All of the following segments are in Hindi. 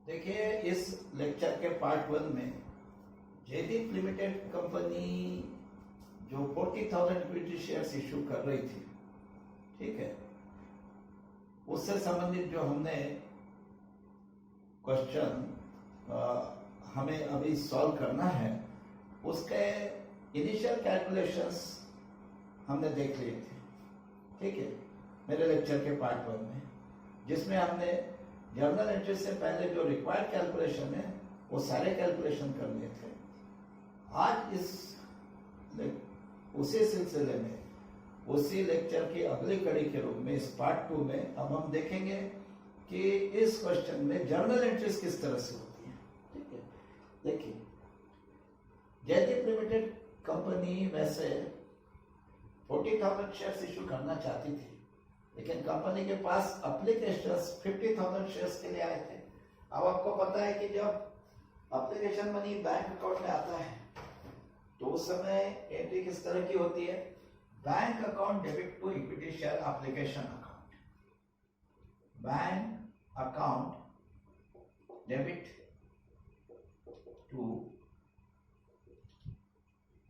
देखिए, इस लेक्चर के पार्ट 1 में जयदीप लिमिटेड कंपनी जो 40,000 इक्विटी शेयर्स इशू कर रही थी, ठीक है, उससे संबंधित जो हमने क्वेश्चन हमें अभी सॉल्व करना है, उसके इनिशियल कैलकुलेशंस हमने देख लिए थे, ठीक है, मेरे लेक्चर के पार्ट 1 में, जिसमें हमने जर्नल एंट्री से पहले जो रिक्वायर्ड कैलकुलेशन है वो सारे कैलकुलेशन कर लिए थे। आज उसी सिलसिले में, उसी लेक्चर की अगली कड़ी के रूप में इस पार्ट 2 में अब हम देखेंगे कि इस क्वेश्चन में जर्नल एंट्रीज किस तरह से होती हैं, ठीक है। देखिए, जयदीप लिमिटेड कंपनी वैसे 40,000 शेयर्स इशू करना चाहती थी, लेकिन कंपनी के पास एप्लीकेशंस 50,000 शेयर्स के लिए आए थे। अब आपको पता है कि जब एप्लीकेशन मनी बैंक अकाउंट में आता है तो उस समय एंट्री किस तरह की होती है? Bank account debit to equity share application account, bank account debit to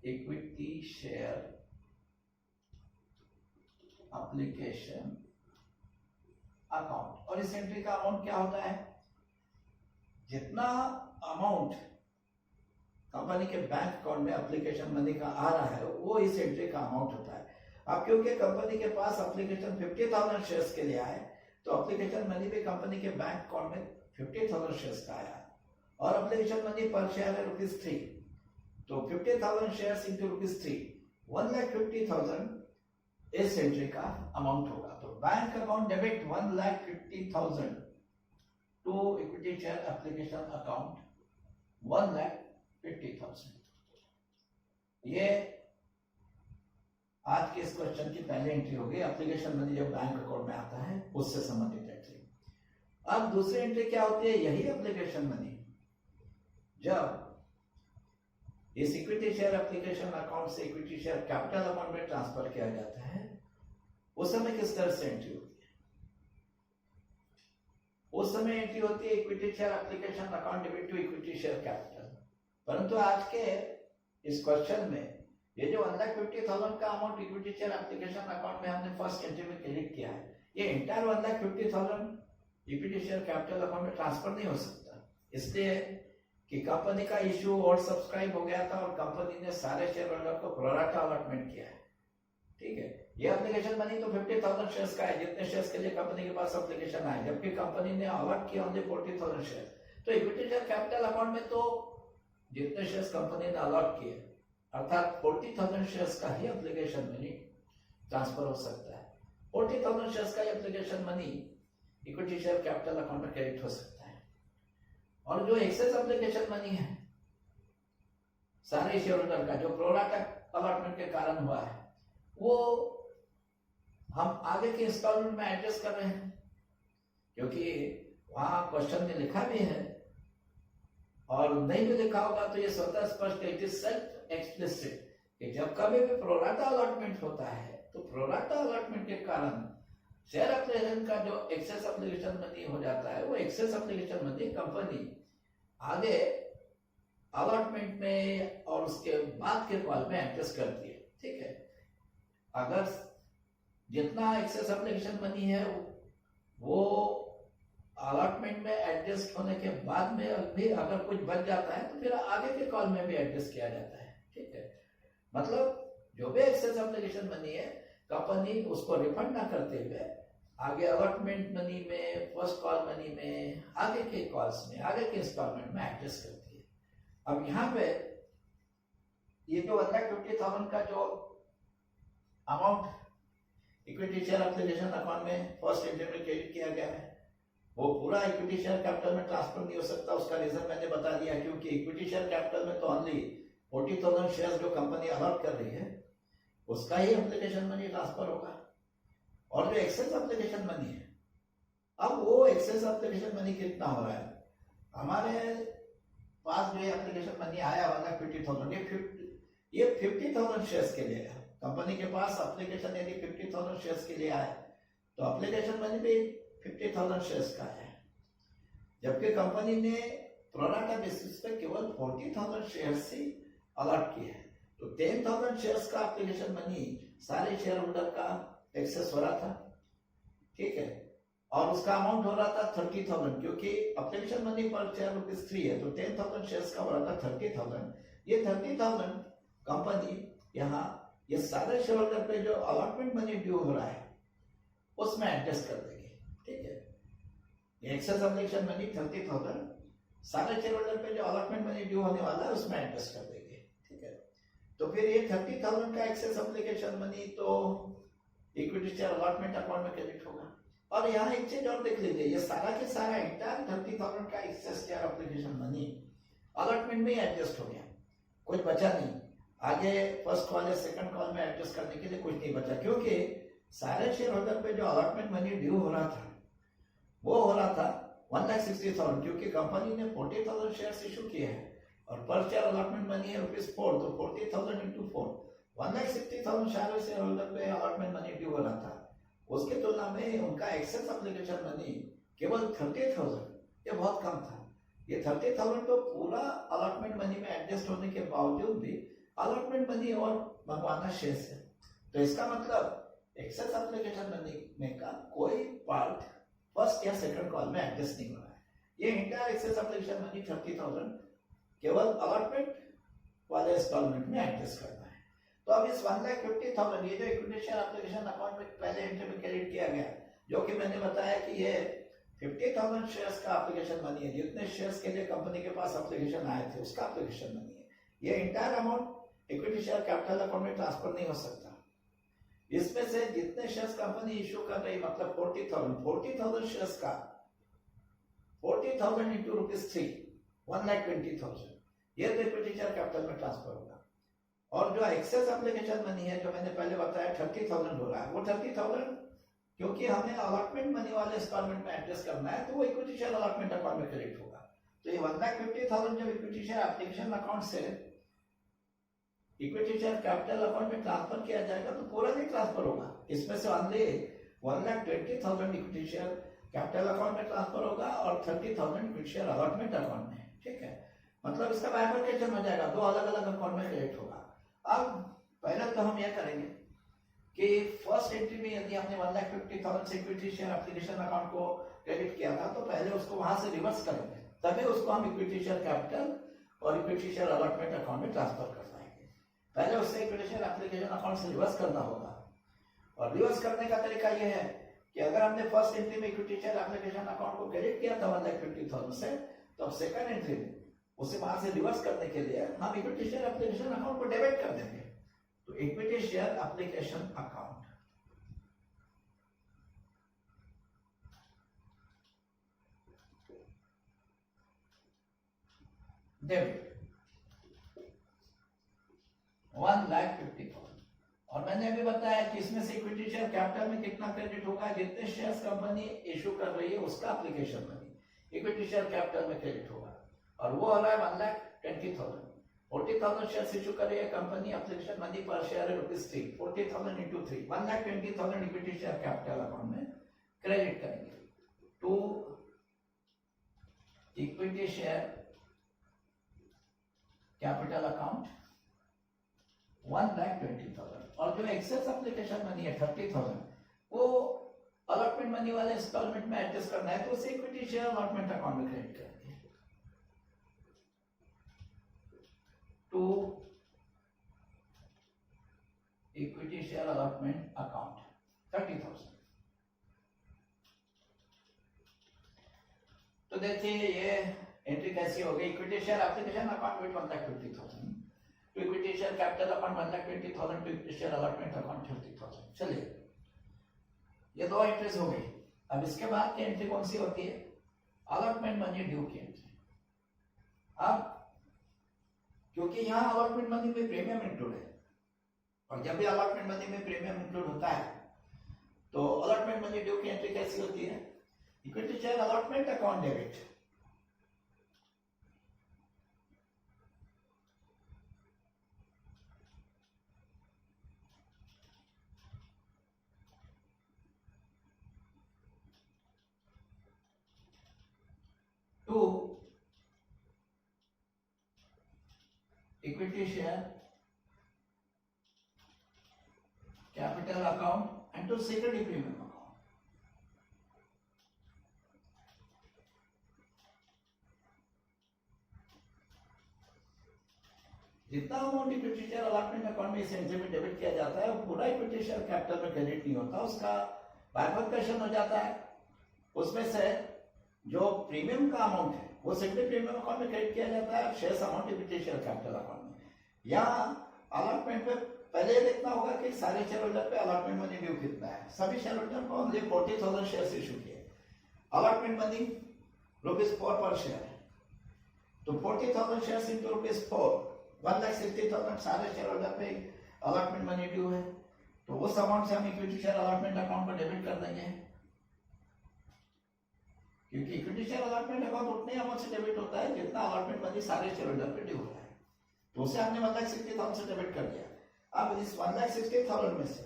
equity share application account. और इस एंट्री का अमाउंट क्या होता है? जितना अमाउंट कंपनी के बैंक अकाउंट में एप्लीकेशन मनी का आ रहा है वो इस एंट्री का अमाउंट होता है। अब क्योंकि कंपनी के पास एप्लीकेशन 50,000 शेयर्स के लिए आए तो एप्लीकेशन मनी भी कंपनी के बैंक अकाउंट में 50,000 शेयर्स का आया और एप्लीकेशन मनी पर शेयर है ₹3। तो 50,000 शेयर्स इंटू ₹3, 1,50,000 इस एंट्री का अमाउंट होगा। तो bank account debit 1,50,000 to equity share application account 1,50,000। ये आज के इस क्वेश्चन की पहली एंट्री होगी। एप्लीकेशन मनी जब बैंक अकाउंट में आता है उससे संबंधित एंट्री। अब दूसरी एंट्री क्या होती है? यही एप्लीकेशन मनी जब इस इक्विटी शेयर एप्लीकेशन अकाउंट से इक्विटी शेयर कैपिटल अकाउंट में ट्रांसफर किया जाता है, उस समय किस तरह से एंट्री होती है? उस समय एंट्री होती है equity share application account debit to equity share capital. परंतु आज के इस क्वेश्चन में ये जो 1,50,000 का amount equity share application account में हमने फर्स्ट एंट्री में क्रेडिट किया है, ये entire 1,50,000 equity share capital account में ट्रांसफर नहीं हो सकता, इसलिए कि कंपनी का इश्यू और सब्सक्राइब हो गया था और कंपनी ने सारे शेयर होल्डर को प्रो राटा अलॉटमेंट किया है, ठीक है। ये एप्लीकेशन मनी तो 50,000 शेयर्स का है, जितने शेयर्स के लिए कंपनी के पास एप्लीकेशन आए, जबकि कंपनी ने अलॉट किया ओनली 40,000 शेयर। तो इक्विटी शेयर कैपिटल अकाउंट में तो जितने शेयर्स कंपनी ने अलॉट किए अर्थात 40,000 शेयर्स का ही एप्लीकेशन मनी ट्रांसफर हो सकता है। 40,000 शेयर्स का application money equity share capital account में क्रेडिट हो सकता है। और जो एक्सेस एप्लीकेशन मनी है सारे शेयर होल्डर का, जो प्रो राटा अलॉटमेंट के कारण हुआ है, वो हम आगे के इंस्टॉलमेंट में एडजस्ट कर रहे हैं, क्योंकि वहां क्वेश्चन में लिखा भी है और नहीं भी लिखा होगा तो ये स्वतः स्पष्ट है, इट इज सेल्फ एक्सप्लिसिट कि जब कभी भी प्रो राटा अलॉटमेंट होता है तो प्रो राटा अलॉटमेंट के कारण शेयर एप्लीकेशन का जो एक्सेस एप्लीकेशन मनी हो जाता है, वो एक्सेस एप्लीकेशन मनी कंपनी आगे अलॉटमेंट में और उसके बाद के कॉल में एडजस्ट करती है, ठीक है। अगर जितना एक्सेस एप्लीकेशन मनी है वो अलॉटमेंट में एडजस्ट होने के बाद में भी अगर कुछ बच जाता है तो फिर आगे के कॉल में भी एडजस्ट किया जाता है, ठीक है। मतलब जो भी एक्सेस एप्लीकेशन मनी है कंपनी उसको रिफंड ना करते हुए आगे अलॉटमेंट मनी में, फर्स्ट कॉल मनी में, आगे के कॉल्स में, आगे के इंस्टॉलमेंट में एडजस्ट करती है। अब यहाँ पे ये जो 1,50,000 का जो amount equity share application account में फर्स्ट एंट्री में क्रेडिट किया गया है, वो पूरा इक्विटी शेयर कैपिटल में ट्रांसफर नहीं हो सकता। उसका रीजन मैंने बता दिया, क्योंकि इक्विटी शेयर कैपिटल में तो ओनली 40,000 शेयर्स जो कंपनी अलॉट कर रही है उसका ही एप्लीकेशन मनी ट्रांसफर होगा। और जो एक्सेस एप्लीकेशन मनी है, अब वो एक्सेस एप्लीकेशन मनी कितना हो रहा है? हमारे पास जो एप्लीकेशन मनी आया 1,50,000, ये 50,000 शेयर्स के लिए है। कंपनी के पास एप्लीकेशन यदि 50,000 शेयर्स के लिए आए तो एप्लीकेशन मनी भी 50,000 शेयर्स का है। जबकि कंपनी ने प्रोराटा बेसिस पे केवल 40,000 शेयर्स ही अलॉट किए हैं। तो 10,000 शेयर्स का एप्लीकेशन मनी सारे शेयर होल्डर का एक्सेस हो रहा था, ठीक है, और उसका अमाउंट हो रहा था 30,000, क्योंकि एप्लीकेशन मनी पर शेयर ₹3 है, तो 10,000 शेयर्स का हो रहा था 30,000। ये 30,000 कंपनी यहाँ ये सारे शेयर होल्डर पे जो अलॉटमेंट मनी ड्यू हो रहा है उसमें एडजस्ट कर देगी, ठीक है। ये एक्सेस एप्लीकेशन मनी 30,000 सारे शेयर होल्डर पे जो अलॉटमेंट मनी ड्यू होने वाला है उसमें एडजस्ट कर देगी, ठीक है। तो फिर ये 30,000 का एक्सेस एप्लीकेशन मनी तो इक्विटी शेयर अलॉटमेंट अकाउंट में क्रेडिट होगा। और यहाँ एक चीज और देख लीजिए, ये सारा के सारा इंटायर 30,000 का access share application money allotment में एडजस्ट हो गया, कुछ बचा नहीं। आगे फर्स्ट कॉल या सेकंड कॉल में एडजस्ट करने के लिए कुछ नहीं बचा, क्योंकि सारे शेयर होल्डर पे जो अलॉटमेंट मनी ड्यू हो रहा था वो हो रहा था 1,60,000, क्योंकि कंपनी ने 40,000 शेयर्स इशू किए हैं और पर शेयर अलॉटमेंट मनी है ₹4, तो 40,000 इंटू 4 1,60,000 शेयर होल्डर पे अलॉटमेंट मनी ड्यू हो रहा था। उसके तुलना में उनका एक्सेस एप्लीकेशन मनी केवल 30,000, ये बहुत कम था। ये 30,000 तो पूरा अलॉटमेंट मनी में एडजस्ट होने के बावजूद भी अलॉटमेंट मनी और मंगवाना शेष है। तो इसका मतलब एक्सेस एप्लीकेशन मनी में का कोई पार्ट फर्स्ट या सेकंड कॉल में एडजस्ट नहीं हो रहा है। ये इंटायर एक्सेस एप्लीकेशन मनी 30,000 केवल अलॉटमेंट वाले इंस्टॉलमेंट में एडजस्ट करना है। तो अब इस 1,50,000 ये जो इक्विटी शेयर एप्लीकेशन अकाउंट में पहले एंट्री में क्रेडिट किया गया, जो कि मैंने बताया कि ये 50,000 शेयर्स का एप्लीकेशन मनी है, जितने शेयर्स के लिए कंपनी के पास एप्लीकेशन आए थे उसका एप्लीकेशन मनी है। ये entire amount equity share capital account में ट्रांसफर नहीं हो सकता। इसमें से जितने शेयर्स कंपनी इश्यू कर रही, मतलब 40,000 शेयर्स का 40,000 इंटू ₹3 1,20,000 ये तो इक्विटी शेयर कैपिटल में ट्रांसफर होगा। और जो एक्सेस एप्लीकेशन मनी है जो मैंने पहले बताया 30,000 हो रहा है, वो 30,000 क्योंकि हमें अलॉटमेंट मनी वाले इंस्टॉलमेंट में एडजस्ट करना है, तो वो इक्विटी शेयर अलॉटमेंट अकाउंट में क्रेडिट होगा। तो ये 1,50,000 जब इक्विटी शेयर एप्लीकेशन अकाउंट से इक्विटी शेयर कैपिटल अकाउंट में ट्रांसफर किया जाएगा तो पूरा नहीं ट्रांसफर होगा, इसमें से only 1,20,000 equity share capital account में ट्रांसफर होगा और 30,000 इक्विटी शेयर अलॉटमेंट अकाउंट में, ठीक है। मतलब इसका बाइफरकेशन हो जाएगा, दो अलग अलग अकाउंट में क्रेडिट होगा। अब पहले तो हम यह करेंगे कि फर्स्ट एंट्री में यदि हमने 1,50,000 से इक्विटी शेयर एप्लीकेशन अकाउंट को क्रेडिट किया था, तो पहले उसको वहां से रिवर्स करेंगे, तभी उसको हम इक्विटी शेयर कैपिटल और इक्विटी शेयर अलॉटमेंट अकाउंट में ट्रांसफर कर पाएंगे। पहले उससे इक्विटी शेयर एप्लीकेशन अकाउंट से रिवर्स करना होगा, और रिवर्स करने का तरीका यह है कि अगर हमने फर्स्ट एंट्री में इक्विटी शेयर एप्लीकेशन अकाउंट को क्रेडिट किया था 1,50,000 से, तो अब सेकंड एंट्री में उसे वहां से रिवर्स करने के लिए हम इक्विटी शेयर एप्लीकेशन अकाउंट को डेबिट कर देंगे। तो equity share application account debit 1,50,000। और मैंने अभी बताया कि इसमें से इक्विटी शेयर कैपिटल में कितना क्रेडिट होगा, जितने शेयर्स कंपनी इशू कर रही है उसका application money equity share capital में क्रेडिट होगा, और वो हो रहा है 1,20,000। 40,000 शेयर्स इशू कर रही है company, application money per share है ₹3, 40,000 into 3 1,20,000 equity share capital account में क्रेडिट करेंगे to equity share capital account 1,20,000। और जो एक्सेस एप्लीकेशन मनी है 30,000 वो अलॉटमेंट मनी वाले इंस्टॉलमेंट में एडजस्ट करना है, तो उसे इक्विटी शेयर अलॉटमेंट अकाउंट में क्रेडिट करेंगे to equity share allotment account 30,000। तो देखिए ये एंट्री कैसी हो गई, equity share application account with 1,50,000 to equity share capital account 1,20,000 to equity share allotment account 30,000। चलिए ये दो एंट्रीज हो गई। अब इसके बाद की एंट्री कौन सी होती है, अलॉटमेंट मनी ड्यू की एंट्री। अब क्योंकि यहाँ अलॉटमेंट मनी में प्रीमियम इंक्लूड है, और जब भी अलॉटमेंट मनी में प्रीमियम इंक्लूड होता है तो अलॉटमेंट मनी ड्यू की एंट्री कैसी होती है, equity share allotment account debit equity share capital account and to security premium account. जितना amount equity share allotment account में इस एंट्री में डेबिट किया जाता है वो पूरा इक्विटी शेयर कैपिटल में क्रेडिट नहीं होता, उसका बाइफर्केशन हो जाता है। उसमें से जो प्रीमियम का अमाउंट है वो सिक्योरिटी प्रीमियम अकाउंट में क्रेडिट किया जाता है, shares amount equity share capital account में। यहाँ अलॉटमेंट में पहले ये देखना होगा कि सारे शेयर होल्डर पे अलॉटमेंट मनी ड्यू कितना है। सभी शेयर होल्डर को ओनली 40,000 शेयर्स इशू किए, अलॉटमेंट मनी ₹4 पर शेयर है, तो 40,000 शेयर्स इंटू ₹4, 1,60,000 सारे शेयर होल्डर पे अलॉटमेंट मनी ड्यू है, तो उस अमाउंट से हम इक्विटी शेयर अलॉटमेंट अकाउंट पर डेबिट कर देंगे, क्योंकि इक्विटी शेयर अलॉटमेंट अकाउंट उतने अमाउंट से डेबिट होता है जितना अलॉटमेंट मनी सारे शेयर होल्डर पे ड्यू होता है, तो उसे हमने 1,60,000 से डेबिट कर दिया। अब इस 1,60,000 में से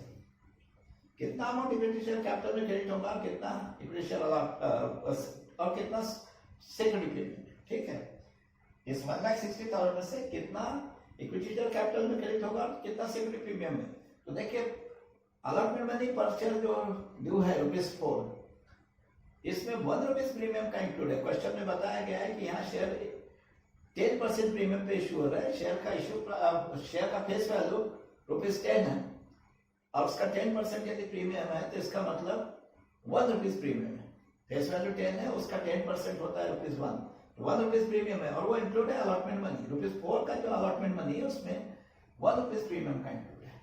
कितना अमाउंट इक्विटी शेयर कैपिटल में क्रेडिट होगा, कितना इक्विटी शेयर और कितना सिक्योरिटी प्रीमियम, ठीक है। इस 1,60,000 में से कितना इक्विटी शेयर कैपिटल में क्रेडिट होगा, कितना सिक्योरिटी प्रीमियम में। तो देखिए अलॉटमेंट मनी पर शेयर जो ड्यू है ₹4, इसमें ₹1 प्रीमियम का इंक्लूड है। क्वेश्चन में बताया गया है कि यहाँ शेयर 10% प्रीमियम पे इशू हो रहा है, शेयर का फेस वैल्यू ₹10 है और उसका 10% यदि प्रीमियम है तो इसका मतलब ₹1 प्रीमियम है। फेस वैल्यू 10 है, उसका 10% होता है ₹1, ₹1 प्रीमियम है और वो इंक्लूड है अलॉटमेंट मनी। ₹4 का जो अलॉटमेंट मनी है उसमें ₹1 प्रीमियम का इंक्लूड है।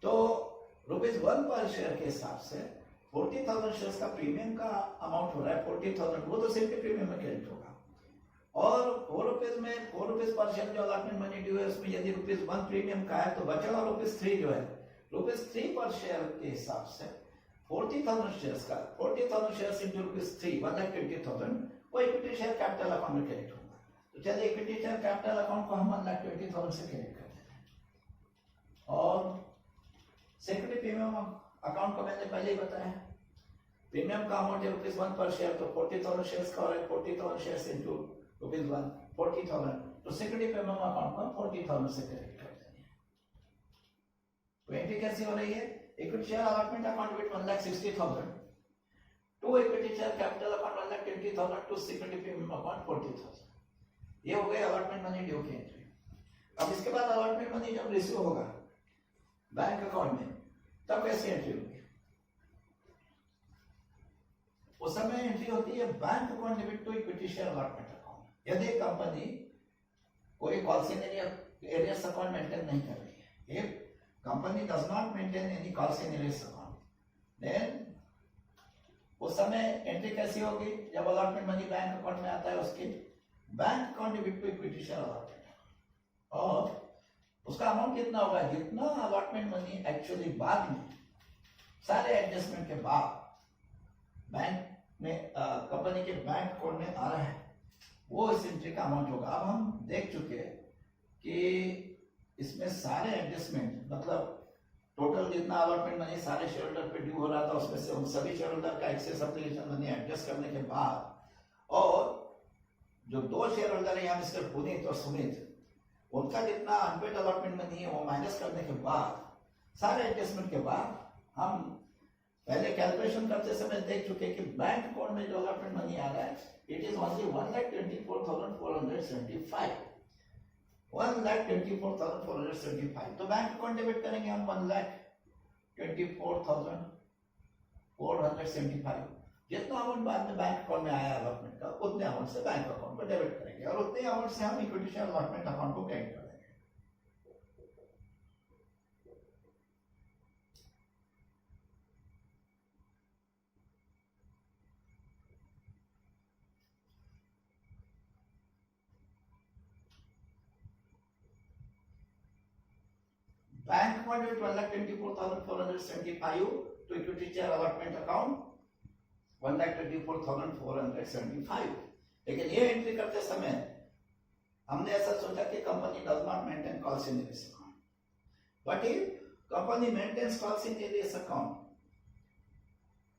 तो ₹1 पर शेयर के हिसाब से 40,000 शेयर्स का प्रीमियम का अमाउंट हो रहा है 40,000, वो तो सिर्फ प्रीमियम में क्रेडिट होगा। और ₹4 में ₹4 पर शेयर जो अलॉटमेंट मनी ड्यू है उसमें यदि ₹1 प्रीमियम का है तो बचा हुआ ₹3 जो है, ₹3 पर शेयर के हिसाब से 40,000 शेयर्स का 40,000 शेयर्स इंटू ₹3, 1,20,000 वो इक्विटी शेयर कैपिटल अकाउंट में क्रेडिट होगा। तो चलिए इक्विटी शेयर कैपिटल अकाउंट को हम 1,20,000 से क्रेडिट कर देते हैं। और सिक्योरिटी प्रीमियम अकाउंट को मैंने पहले ही बताया, प्रीमियम का अमाउंट है ₹1 पर शेयर, तो 40,000 शेयर्स का हो रहा है 40,000 शेयर्स इंटू ₹1, 40,000, तो सिक्योरिटी प्रीमियम अकाउंट को 40,000 से क्रेडिट कर देंगे। तो एंट्री कैसी हो रही है, equity share allotment account with 1,60,000 to equity share capital account 1,20,000 to security premium account 40,000। ये हो गए अलॉटमेंट मनी ड्यू की एंट्री। अब इसके बाद अलॉटमेंट मनी जब रिसीव होगा बैंक अकाउंट में तब कैसी एंट्री होगी, उस समय एंट्री होती है bank account debit to equity share allotment account. यदि कंपनी कोई कॉल एरियर्स अकाउंट मेंटेन नहीं कर रही है, if company does not maintain any call arrears account, then उस समय एंट्री कैसी होगी, जब अलॉटमेंट मनी बैंक अकाउंट में आता है उसके bank account debit to equity share allotment, और उसका अमाउंट कितना होगा, जितना अलॉटमेंट मनी एक्चुअली बाद में सारे एडजस्टमेंट के बाद बैंक में कंपनी के बैंक अकाउंट में आ रहा है वो इस एंट्री का अमाउंट होगा। अब हम देख चुके कि इसमें सारे एडजस्टमेंट मतलब टोटल जितना अलॉटमेंट मनी सारे शेयर होल्डर पे ड्यू हो रहा था उसमें से उन सभी शेयर होल्डर का एक्सेस एप्लीकेशन मनी एडजस्ट करने के बाद, और जो 2 शेयर होल्डर है यहाँ मिस्टर पुनीत और सुमित, उनका जितना अनपेड अलॉटमेंट मनी है वो माइनस करने के बाद, सारे एडजस्टमेंट के बाद, हम पहले कैलकुलेशन करते समय देख चुके कि बैंक अकाउंट में जो अलॉटमेंट मनी आ रहा है इट इज ओनली 1,24,475, 1,24,475। तो बैंक अकाउंट डेबिट करेंगे हम 1,24,475, जितना अमाउंट बाद में बैंक अकाउंट में आया अलॉटमेंट का उतने अमाउंट से बैंक अकाउंट पर डेबिट करेंगे और उतने अमाउंट से हम इक्विटी शेयर अलॉटमेंट अकाउंट को क्रेडिट करेंगे। Bank account with 1,24,475 to equity share allotment account 1,24,475। लेकिन ये एंट्री करते समय हमने ऐसा सोचा कि company does not maintain calls in arrears account, but if company maintains calls in arrears account,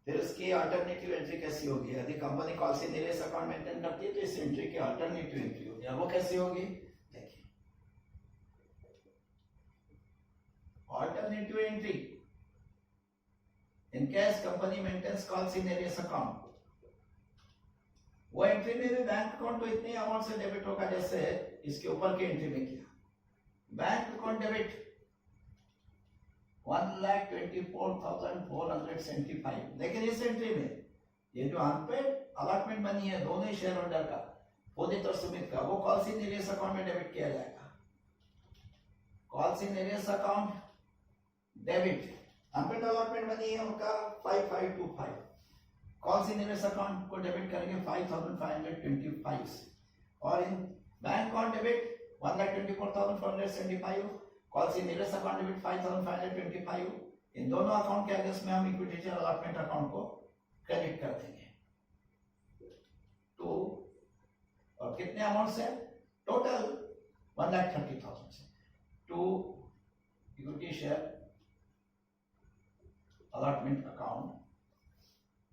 फिर इसकी अल्टरनेटिव एंट्री कैसी होगी। यदि company calls in arrears account maintain करती है तो इस एंट्री की अल्टरनेटिव एंट्री होगी। वो कैसी होगी देखिए, written into entry. In case company maintains calls in arrears account, वो एंट्री में भी बैंक अकाउंट तो इतनी अमाउंट से डेबिट होगा जैसे इसके ऊपर की एंट्री में किया. Bank account debit 1,24,475. लेकिन इस एंट्री में ये जो अनपेड अलॉटमेंट मनी है दोनों ही शेयर होल्डर का, पुनीत और सुमित का, वो कॉल्स इन एरियर्स अकाउंट में डेबिट किया जाएगा. Calls in arrears account debit, unpaid allotment money है उनका 5525. कॉल्स इन एरियर्स अकाउंट को डेबिट करेंगे 5,525 से. और इन bank account debit 1,24,475. Calls in arrears account debit 5,525. इन दोनों अकाउंट के अगेंस्ट में हम इक्विटी शेयर अलॉटमेंट अकाउंट को क्रेडिट कर देंगे. तो और कितने अमाउंट से? टोटल 1,30,000 से. To equity share allotment account,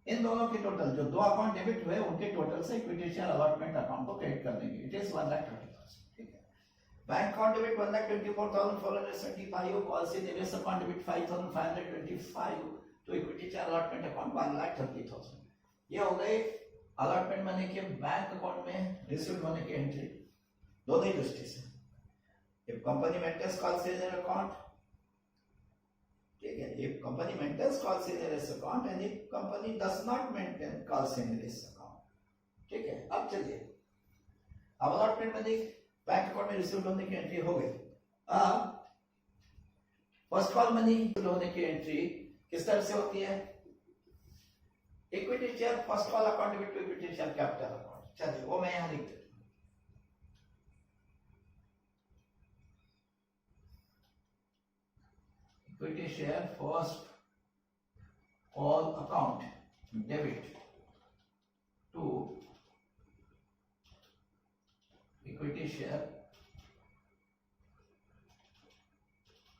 इन दोनों के टोटल जो दो अकाउंट डेबिट हुए उनके टोटल से इक्विटी शेयर अलॉटमेंट अकाउंट को क्रेडिट कर देंगे. It is 1,30,000. ठीक है. Bank account debit 1,24,475. Calls in arrears account debit 5,525. तो इक्विटी शेयर अलॉटमेंट अकाउंट 1,30,000. ये हो गए अलॉटमेंट मनी के बैंक अकाउंट में रिसीव होने की एंट्री दोनों ही दृष्टि से. If company maintains calls in their account, ठीक है, if company maintains calls in their account and if company does not maintain calls in their account, ठीक है. अब चलिए, अब अलॉटमेंट मनी बैंक अकाउंट में रिसीव होने की एंट्री हो गई. अब फर्स्ट कॉल मनी होने की एंट्री किस तरह से होती है? Equity share first call account debit to equity share capital account. चलिए वो मैं यहां लिख देता हूं. Equity share first call account debit to equity share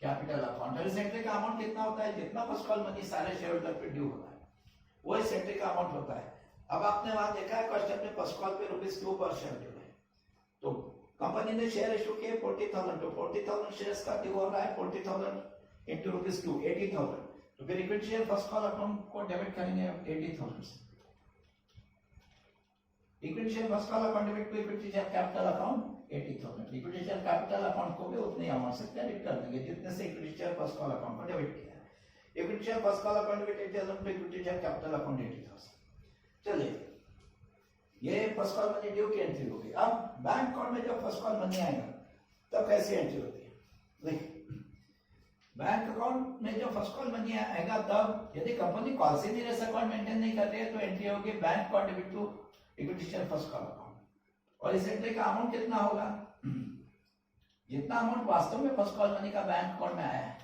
capital account. और इस एंट्री का अमाउंट कितना होता है? जितना फर्स्ट कॉल मनी सारे शेयर होल्डर पे ड्यू होता है वो इस एंट्री का अमाउंट होता है. अब आपने वहां देखा है क्वेश्चन में फर्स्ट कॉल पे ₹2 पर शेयर ड्यू है. तो कंपनी ने शेयर इशू किए 40,000. तो 40,000 शेयर्स का ड्यू हो रहा है 40,000 into ₹2 80,000. तो फिर equity share first call account को डेबिट करेंगे 80,000 से. Equity share first call account debit to equity share capital account 80,000. Equity share capital account को भी उतने अमाउंट से क्रेडिट कर देंगे जितने से equity share first call account को डेबिट किया है. Equity share first call account debit 80,000 to equity share capital account 80,000. चलिए, ये फर्स्ट कॉल मनी ड्यू की एंट्री होगी. अब बैंक अकाउंट में जब फर्स्ट कॉल मनी आएगा तब कैसी एंट्री होती है? देखिए, बैंक अकाउंट में जो फर्स्ट कॉल मनी आएगा तब यदि कंपनी कॉल से नहीं अकाउंट मेंटेन नहीं कर रही है तो एंट्री होगी bank account debit to equity share first call account. और इस एंट्री का अमाउंट कितना होगा? जितना अमाउंट वास्तव में फर्स्ट कॉल मनी का बैंक अकाउंट में आया है.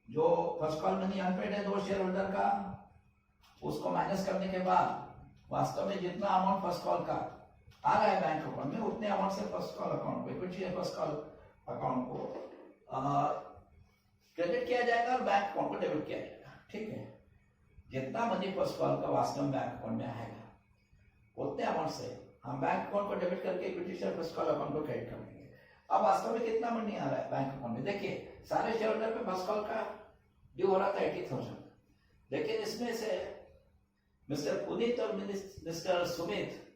जो फर्स्ट कॉल मनी अनपेड है दो शेयर होल्डर का, उसको माइनस करने के बाद वास्तव में जितना अमाउंट फर्स्ट कॉल का आ रहा है बैंक अकाउंट में उतने अमाउंट से फर्स्ट कॉल अकाउंट को equity share first call account को क्रेडिट किया जाएगा और बैंक अकाउंट को डेबिट किया जाएगा. ठीक है. जितना मनी फर्स्ट कॉल का वास्तव में बैंक अकाउंट में आएगा उतने अमाउंट से हम बैंक अकाउंट को डेबिट करके equity share first call account को क्रेडिट कर देंगे. अब वास्तव में कितना मनी आ रहा है बैंक अकाउंट में? देखिए, सारे शेयर होल्डर पे फर्स्ट कॉल का ड्यू हो रहा था 80,000. लेकिन इसमें से मिस्टर पुनीत और मिस्टर सुमित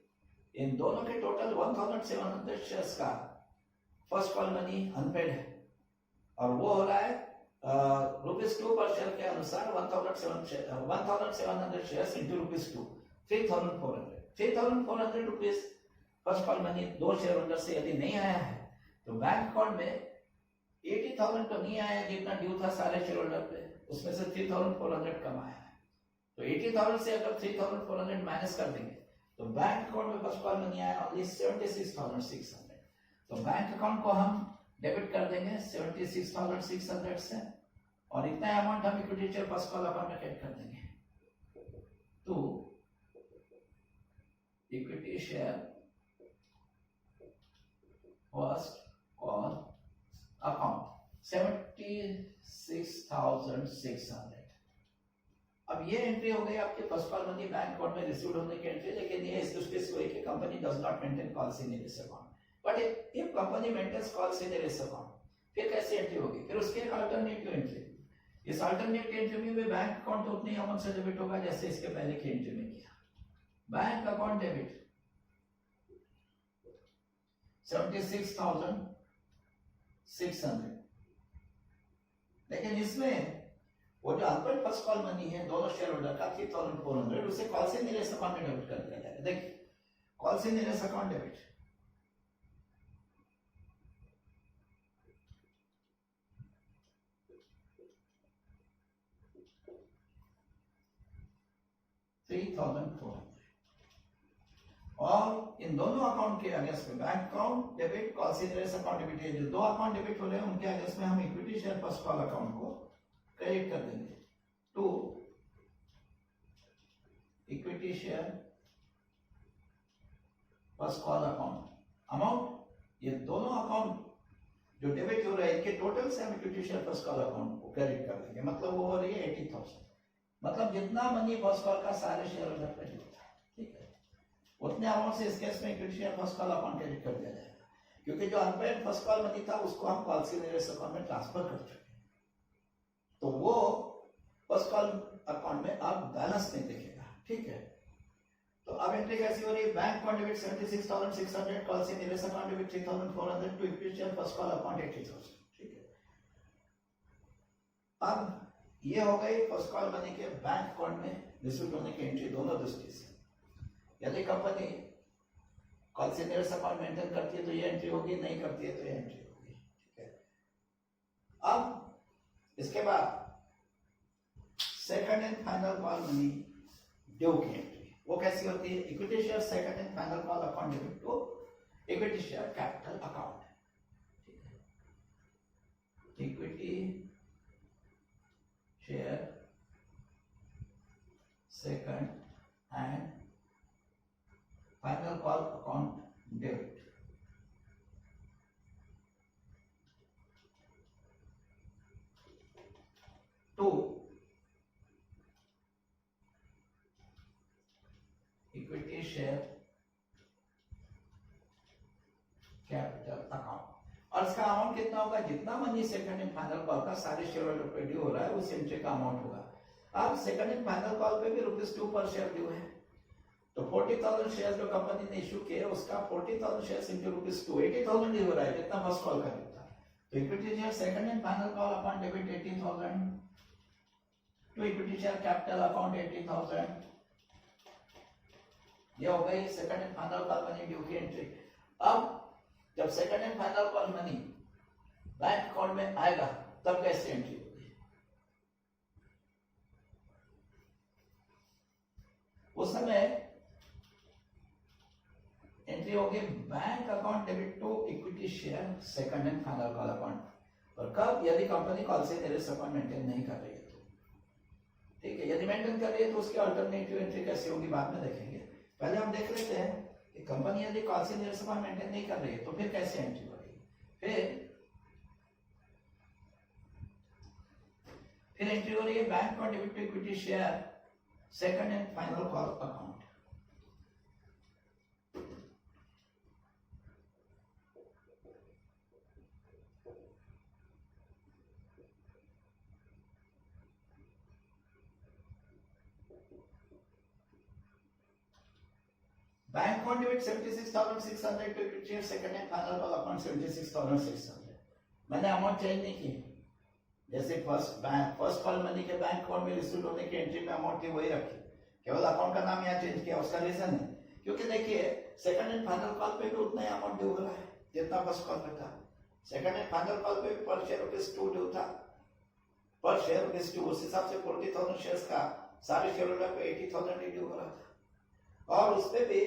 इन दोनों के टोटल 1,700 शेयर्स का फर्स्ट कॉल मनी अनपेड है और वो हो रहा है ₹2 पर शेयर के अनुसार 1,700 shares into ₹2 3,400 rupees first call money दो शेयर होल्डर से यदि नहीं आया है तो बैंक अकाउंट में 80,000 तो नहीं आया जितना ड्यू था सारे शेयर होल्डर पे, उसमें से 3,400 कम आया है. तो 80,000 से अगर 3,400 माइनस कर देंगे तो बैंक अकाउंट में फर्स्ट कॉल मनी आया ओनली 76,600. तो बैंक अकाउंट को हम डेबिट कर देंगे 76,600 से और इतना अमाउंट हम equity share first call account में क्रेडिट कर देंगे. तो equity share first call account 76,600. अब ये एंट्री हो गई आपके first call money bank account में रिसीव्ड होने की एंट्री. लेकिन ये इस दृष्टि से हुई कि company does not maintain calls in this account. But if company maintains calls in this account फिर कैसे एंट्री होगी? फिर उसकी एक अल्टरनेटिव एंट्री, इस अल्टरनेटिव एंट्री में भी बैंक अकाउंट उतनी अमाउंट से डेबिट होगा जैसे इसके पहले की एंट्री में किया। बैंक अकाउंट डेबिट 76,600, लेकिन इसमें वो जो अनपेड फर्स्ट कॉल मनी है दोनों शेयर होल्डर का 3,400, उसे कॉल से निलेस अकाउंट में डेबिट कर दिया जाएगा। देखिए कॉल से निलेस अकाउंट डेबिट, और इन दोनों अकाउंट के अगेंस्ट में बैंक अकाउंट डेबिट, कॉल से निलेस अकाउंट डेबिट है, जो दो अकाउंट डेबिट हो रहे हैं उनके अगेंस्ट में हम equity share first call account को क्रेडिट कर देंगे to equity share first call account amount. ये दोनों अकाउंट जो डेबिट हो रहे हैं इनके टोटल से हम equity share first call account को क्रेडिट कर देंगे, मतलब वो हो रही है 80,000, मतलब जितना मनी फर्स्ट कॉल का सारे शेयर होल्डर पे होता है, ठीक है, उतने अमाउंट से इस केस में equity share first call account credit कर दिया जाएगा, क्योंकि जो अनपेड फर्स्ट कॉल मनी था उसको हम कॉल से निलेस अकाउंट में ट्रांसफर कर चुके हैं, तो वो फर्स्ट कॉल अकाउंट में अब बैलेंस नहीं दिखेगा, ठीक है। तो अब एंट्री कैसी हो रही है? बैंक अकाउंट डेबिट 76,600, कॉल से निलेस account debit 3,400 to equity share first call account 80,000, ठीक है। अब ये हो गई फर्स्ट कॉल मनी के बैंक अकाउंट में रिसीव होने की एंट्री दोनों दृष्टि से। यदि कंपनी कॉल से निलेस अकाउंट मेंटेन करती है तो ये एंट्री होगी, नहीं करती है तो ये एंट्री होगी, ठीक है। अब इसके बाद second and final call money due की एंट्री, वो कैसी होती है? Equity share second and final call account debit to equity share capital account, ठीक है। Equity share second and final call account debit to equity share capital account. और इसका अमाउंट कितना होगा? जितना money second and final call का सारे शेयर होल्डर पे ड्यू हो रहा है उस एंट्री का अमाउंट होगा। अब सेकंड एंड फाइनल कॉल पे भी ₹2 पर शेयर ड्यू है, तो 40,000 शेयर जो कंपनी ने इशू किए उसका 40,000 शेयर इंटू ₹2 80,000 ड्यू हो रहा है जितना फर्स्ट कॉल का ड्यू था। तो equity share second and final call account debit 80,000 to equity share capital account 80,000, ये हो गई second and final call money due की एंट्री। अब जब second and final call money bank account में आएगा तब कैसे एंट्री होगी? उस समय एंट्री होगी bank account debit to equity share second and final call account, और कब? यदि कंपनी कॉल से निलेस अकाउंट मेंटेन नहीं कर रही है तो, ठीक है। यदि मेंटेन कर रही है तो उसकी अल्टरनेटिव एंट्री कैसे होगी बाद में देखेंगे, पहले हम देख लेते हैं कि कंपनी यदि कॉल से निलेस अकाउंट मेंटेन नहीं कर रही है तो फिर कैसे एंट्री होगी। फिर एंट्री हो रही है bank account debit to equity share second and final call account, bank account debit 76,600 to equity share second and final call account 76,600। मैंने अमाउंट चेंज नहीं की, जैसे फर्स्ट कॉल मनी के बैंक अकाउंट में रिसीव होने की एंट्री में अमाउंट थी वही रखी, केवल अकाउंट का नाम यहाँ चेंज किया। उसका रीजन है क्योंकि देखिए सेकंड एंड फाइनल कॉल पे भी उतना ही अमाउंट ड्यू हो रहा है जितना फर्स्ट कॉल में था। सेकंड एंड फाइनल कॉल पे पर शेयर ₹2 ड्यू था, पर शेयर ₹2, उस हिसाब से 40,000 शेयर्स का सारे शेयर होल्डर पे 80,000 ड्यू हो रहा था, और उस पे भी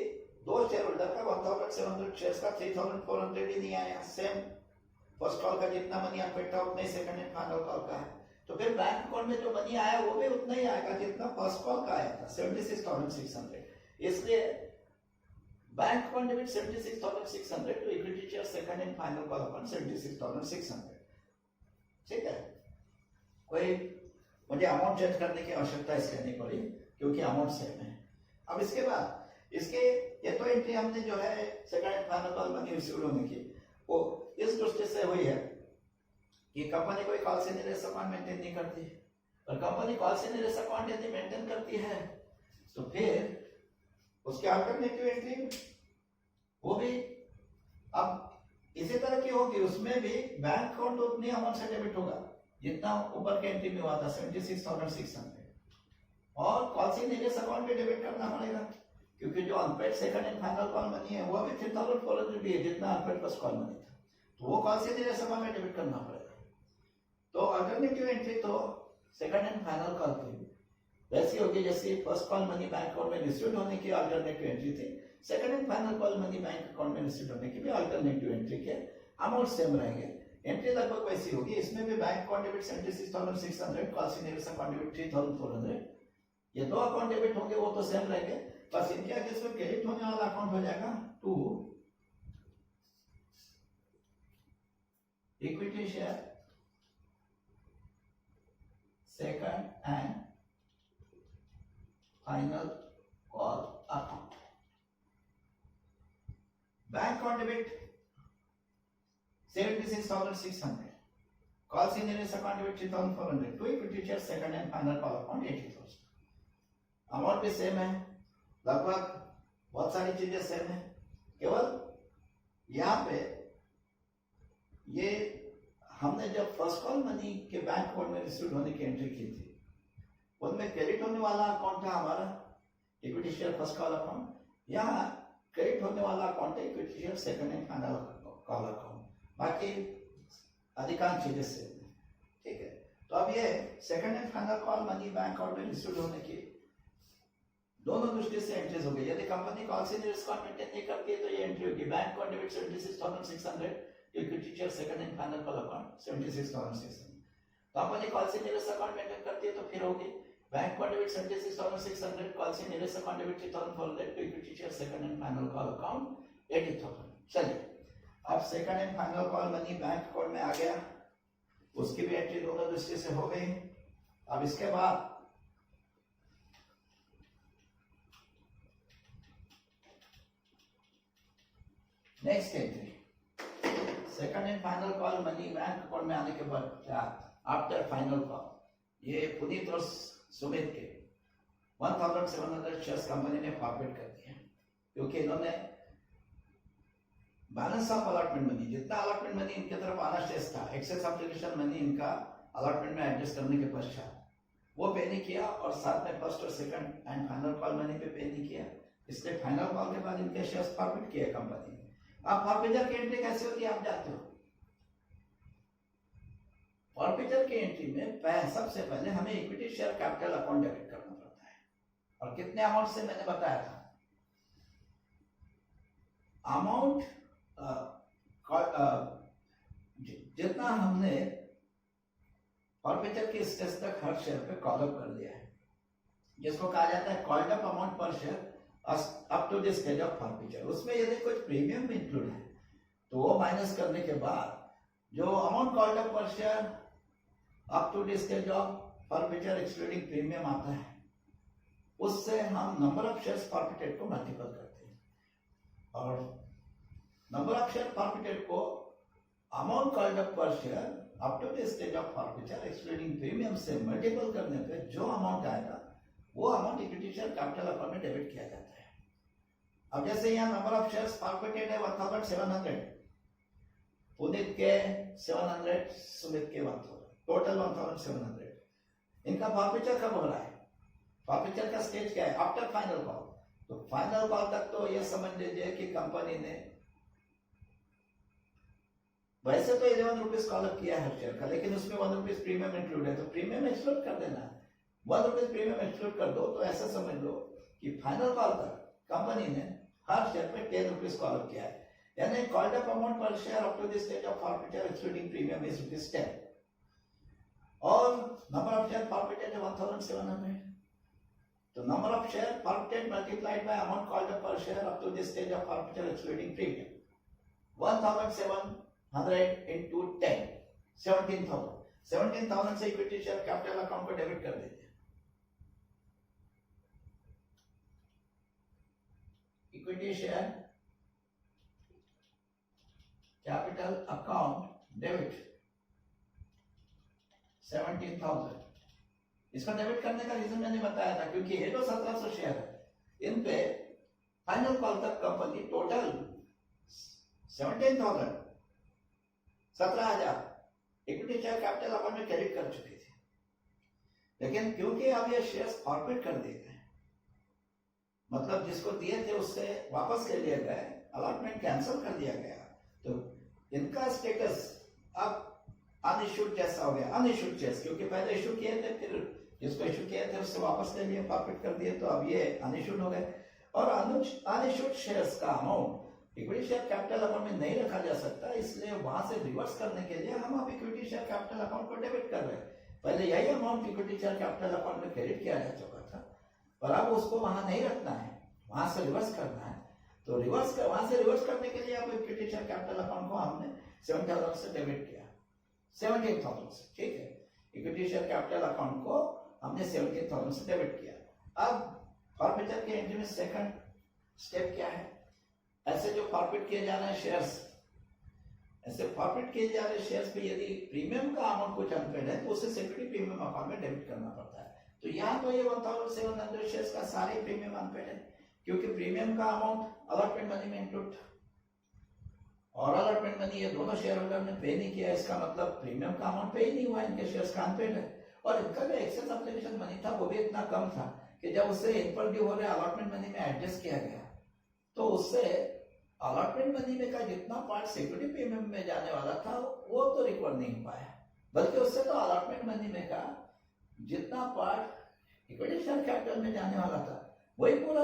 दो शेयर होल्डर का 1,700 शेयर्स का 3,400 ही नहीं आया। सेम फर्स्ट कॉल का जितना मनी अनपेड था उतना ही सेकंड एंड फाइनल कॉल का है, तो फिर बैंक अकाउंट में जो मनी आया वो भी उतना ही आएगा जितना फर्स्ट कॉल का आया था 76,600। इसलिए bank account debit 76,600 to equity share second and final call account 76,600, ठीक है। कोई मुझे अमाउंट चेंज करने की आवश्यकता इसलिए नहीं पड़ी क्योंकि अमाउंट सेम है। अब इसके बाद इसके ये तो एंट्री हमने जो है second and final call money receive होने की वो इस दृष्टि से हुई है कि कंपनी कोई कॉल सीनियरेस अकाउंट मेंटेन नहीं करती, और कंपनी कॉल सीनियरेस अकाउंट यदि मेंटेन करती है तो फिर उसके अल्टरनेटिव एंट्री वो भी अब इसी तरह की होगी, उसमें भी बैंक अकाउंट उतनी अमाउंट से डेबिट होगा जितना ऊपर के एंट्री में हुआ था 76,600, और कॉल सीनियरेस अकाउंट भी डेबिट करना पड़ेगा क्योंकि जो unpaid second and final call money है वो भी 3,400 भी है जितना अनपेड फर्स्ट कॉल मनी था, तो वो कॉल सीनियरेस अकाउंट में डेबिट करना पड़ेगा। तो अल्टरनेटिव एंट्री तो सेकंड एंड फाइनल कॉल की वैसी होगी जैसे first call money bank account में रिसीव्ड होने की अल्टरनेटिव एंट्री थी, second and final call money bank account में रिसीव्ड होने की भी अल्टरनेटिव एंट्री के अमाउंट सेम रहेंगे, एंट्री लगभग वैसी होगी। इसमें भी bank account debit 76,600, call सीनियरेस account debit 3,400, ये दो अकाउंट डेबिट होंगे वो तो सेम रहेंगे, बस इनके आगे इसमें क्रेडिट होने वाला अकाउंट हो जाएगा to equity share second and final call account. Bank account debit 76,600, call सीनियरेस account debit 3,400, to equity share second and final call account 80,000। Amount भी सेम है, लगभग बहुत सारी चीजें सेम है, केवल यहाँ पे ये हमने जब फर्स्ट कॉल मनी के बैंक अकाउंट में रिसीव होने की एंट्री की थी उनमें क्रेडिट होने वाला अकाउंट था हमारा equity share first call account, यहाँ क्रेडिट होने वाला अकाउंट है equity share second and final call account, बाकी अधिकांश चीजें सेम है, ठीक है। तो अब ये second and final call money bank account में रिसीव होने की दोनों दृष्टि से एंट्रीज हो गई। यदि कंपनी कॉल सीनियरेस अकाउंट मेंटेन नहीं करती है तो ये एंट्री होगी, bank account debit 76,600, equity share second and final call account 76,600। Company call सीनियरेस account maintain करती है तो फिर होगी bank account debit 76,600, call सीनियरेस account debit 3,400, equity share second and final call account 80,000। चलिए अब second and final call money bank account में आ गया, उसकी भी एंट्री दोनों दृष्टि से हो गई। अब इसके बाद next entry second and final call money bank account में आने के बाद आफ्टर फाइनल कॉल, ये पुनीत और सुमित के 1,700 शेयर्स कंपनी ने फॉरवर्ड कर दिए क्योंकि इन्होंने बैलेंस ऑफ अलॉटमेंट मनी, जितना अलॉटमेंट मनी इनके तरफ आना शेष था, एक्सेस एप्लीकेशन मनी इनका अलॉटमेंट में एडजस्ट करने के पश्चात वो पे नहीं किया, और साथ में फर्स्ट और second and final call money पे नहीं किया, इसलिए फाइनल कॉल के बाद इनके शेयर्स फॉरवर्ड किए कंपनी ने। अब फॉरफिचर की एंट्री कैसे होती है आप जानते हो, फॉरफिचर की एंट्री में सबसे पहले हमें equity share capital account debit करना पड़ता है, और कितने अमाउंट से मैंने बताया था, अमाउंट जितना हमने फॉरफिचर के स्टेज तक हर शेयर पे कॉल अप कर दिया है, जिसको कहा जाता है called up amount per share up to the stage of forfeiture. उसमें यदि कुछ प्रीमियम भी इंक्लूड है तो वो माइनस करने के बाद जो amount called up per share up to the stage of forfeiture excluding premium आता है, उससे हम नंबर ऑफ शेयर्स फॉरफिटेड को मल्टीपल करते हैं, और नंबर ऑफ शेयर फॉरफिटेड को amount called up per share up to the stage of forfeiture excluding premium से मल्टीपल करने पे जो अमाउंट आएगा वो amount equity share capital account में डेबिट किया जाता है। अब जैसे यहाँ नंबर ऑफ शेयर्स फॉरफिटेड है 1,700, पुनीत के 700, सुमित के 1,000, टोटल 1,700। इनका फॉरफिचर कब हो रहा है, फॉरफिचर का स्टेज क्या है, आफ्टर फाइनल कॉल। तो फाइनल कॉल तक तो ये समझ लीजिए कि कंपनी ने वैसे तो 11 रुपीज कॉल अप किया है हर शेयर का, लेकिन उसमें 1 रुपीज प्रीमियम इंक्लूड है, तो प्रीमियम एक्सक्लूड कर देना है, 1 रुपीज प्रीमियम एक्सक्लूड कर दो, तो ऐसा समझ लो कि फाइनल कॉल तक कंपनी ने हर शेयर पे 10 रुपीज कॉल अप किया है, यानी called up amount per share up to the stage of forfeiture excluding premium is ₹10, और नंबर ऑफ शेयर फॉरफिटेड है 1,700, तो number of share forfeited multiplied by amount called up per share up to the stage of forfeiture excluding premium, 1,700 into 10, 17,000। 17,000 से इक्विटी शेयर कैपिटल अकाउंट को डेबिट कर दीजिए, equity share capital account debit 17,000। इसका डेबिट करने का रीजन मैंने बताया था, क्योंकि ये जो 1700 शेयर है इन पे फाइनल कॉल तक company total 17,000 17,000 equity share capital account में क्रेडिट कर चुकी थी। लेकिन क्योंकि अब ये शेयर्स फॉरफिट कर दिए गए, मतलब जिसको दिए थे उससे वापस ले लिए गए, अलॉटमेंट कैंसिल कर दिया गया, तो इनका स्टेटस अब अनइश्यूड जैसा हो गया। अनइश्यूड शेयर्स, क्योंकि पहले इश्यू किए थे, फिर जिसको इश्यू किए थे उससे वापस ले लिए, फॉरफिट कर दिए, तो अब ये अनइश्यूड हो गए। और अनइश्यूड शेयर्स का amount equity share capital account में नहीं रखा जा सकता, इसलिए वहां से रिवर्स करने के लिए हम अब इक्विटी शेयर कैपिटल अकाउंट को डेबिट कर रहे हैं। पहले यही amount equity share capital account में क्रेडिट किया जा चुका था, पर अब उसको वहां नहीं रखना है, वहां से रिवर्स करना है। तो वहां से रिवर्स करने के लिए अब इक्विटी शेयर कैपिटल अकाउंट को हमने 7,000 से डेबिट किया, 17,000 से, ठीक है। इक्विटी शेयर कैपिटल अकाउंट को हमने 17,000 से डेबिट किया। अब फॉरफिटर के एंट्री में सेकंड स्टेप क्या है? ऐसे जो फॉरफिट किए जा रहे हैं शेयर्स, ऐसे फॉरफिट किए जा रहे शेयर्स पे यदि प्रीमियम का अमाउंट कुछ अनपेड है तो उसे सिक्योरिटी प्रीमियम अकाउंट में डेबिट करना पड़ता है। तो यहाँ तो ये 1,700 शेयर्स का सारे प्रीमियम अनपेड है, क्योंकि प्रीमियम का अमाउंट अलॉटमेंट मनी में इंक्लूड और अलॉटमेंट मनी ये दोनों शेयर होल्डर ने पे नहीं किया, इसका मतलब प्रीमियम का अमाउंट पे ही नहीं हुआ, इनके शेयर्स का अनपेड है। और इनका जो एक्सेस एप्लीकेशन मनी था वो भी इतना कम था कि जब उससे इन पर ड्यू हो रहे अलॉटमेंट मनी में एडजस्ट किया गया, तो उससे अलॉटमेंट मनी में का जितना पार्ट सिक्योरिटी प्रीमियम में जाने वाला था वो तो रिकवर नहीं हो पाया, बल्कि उससे तो अलॉटमेंट मनी में का जितना पार्ट इक्विटी शेयर कैपिटल में जाने वाला था वही पूरा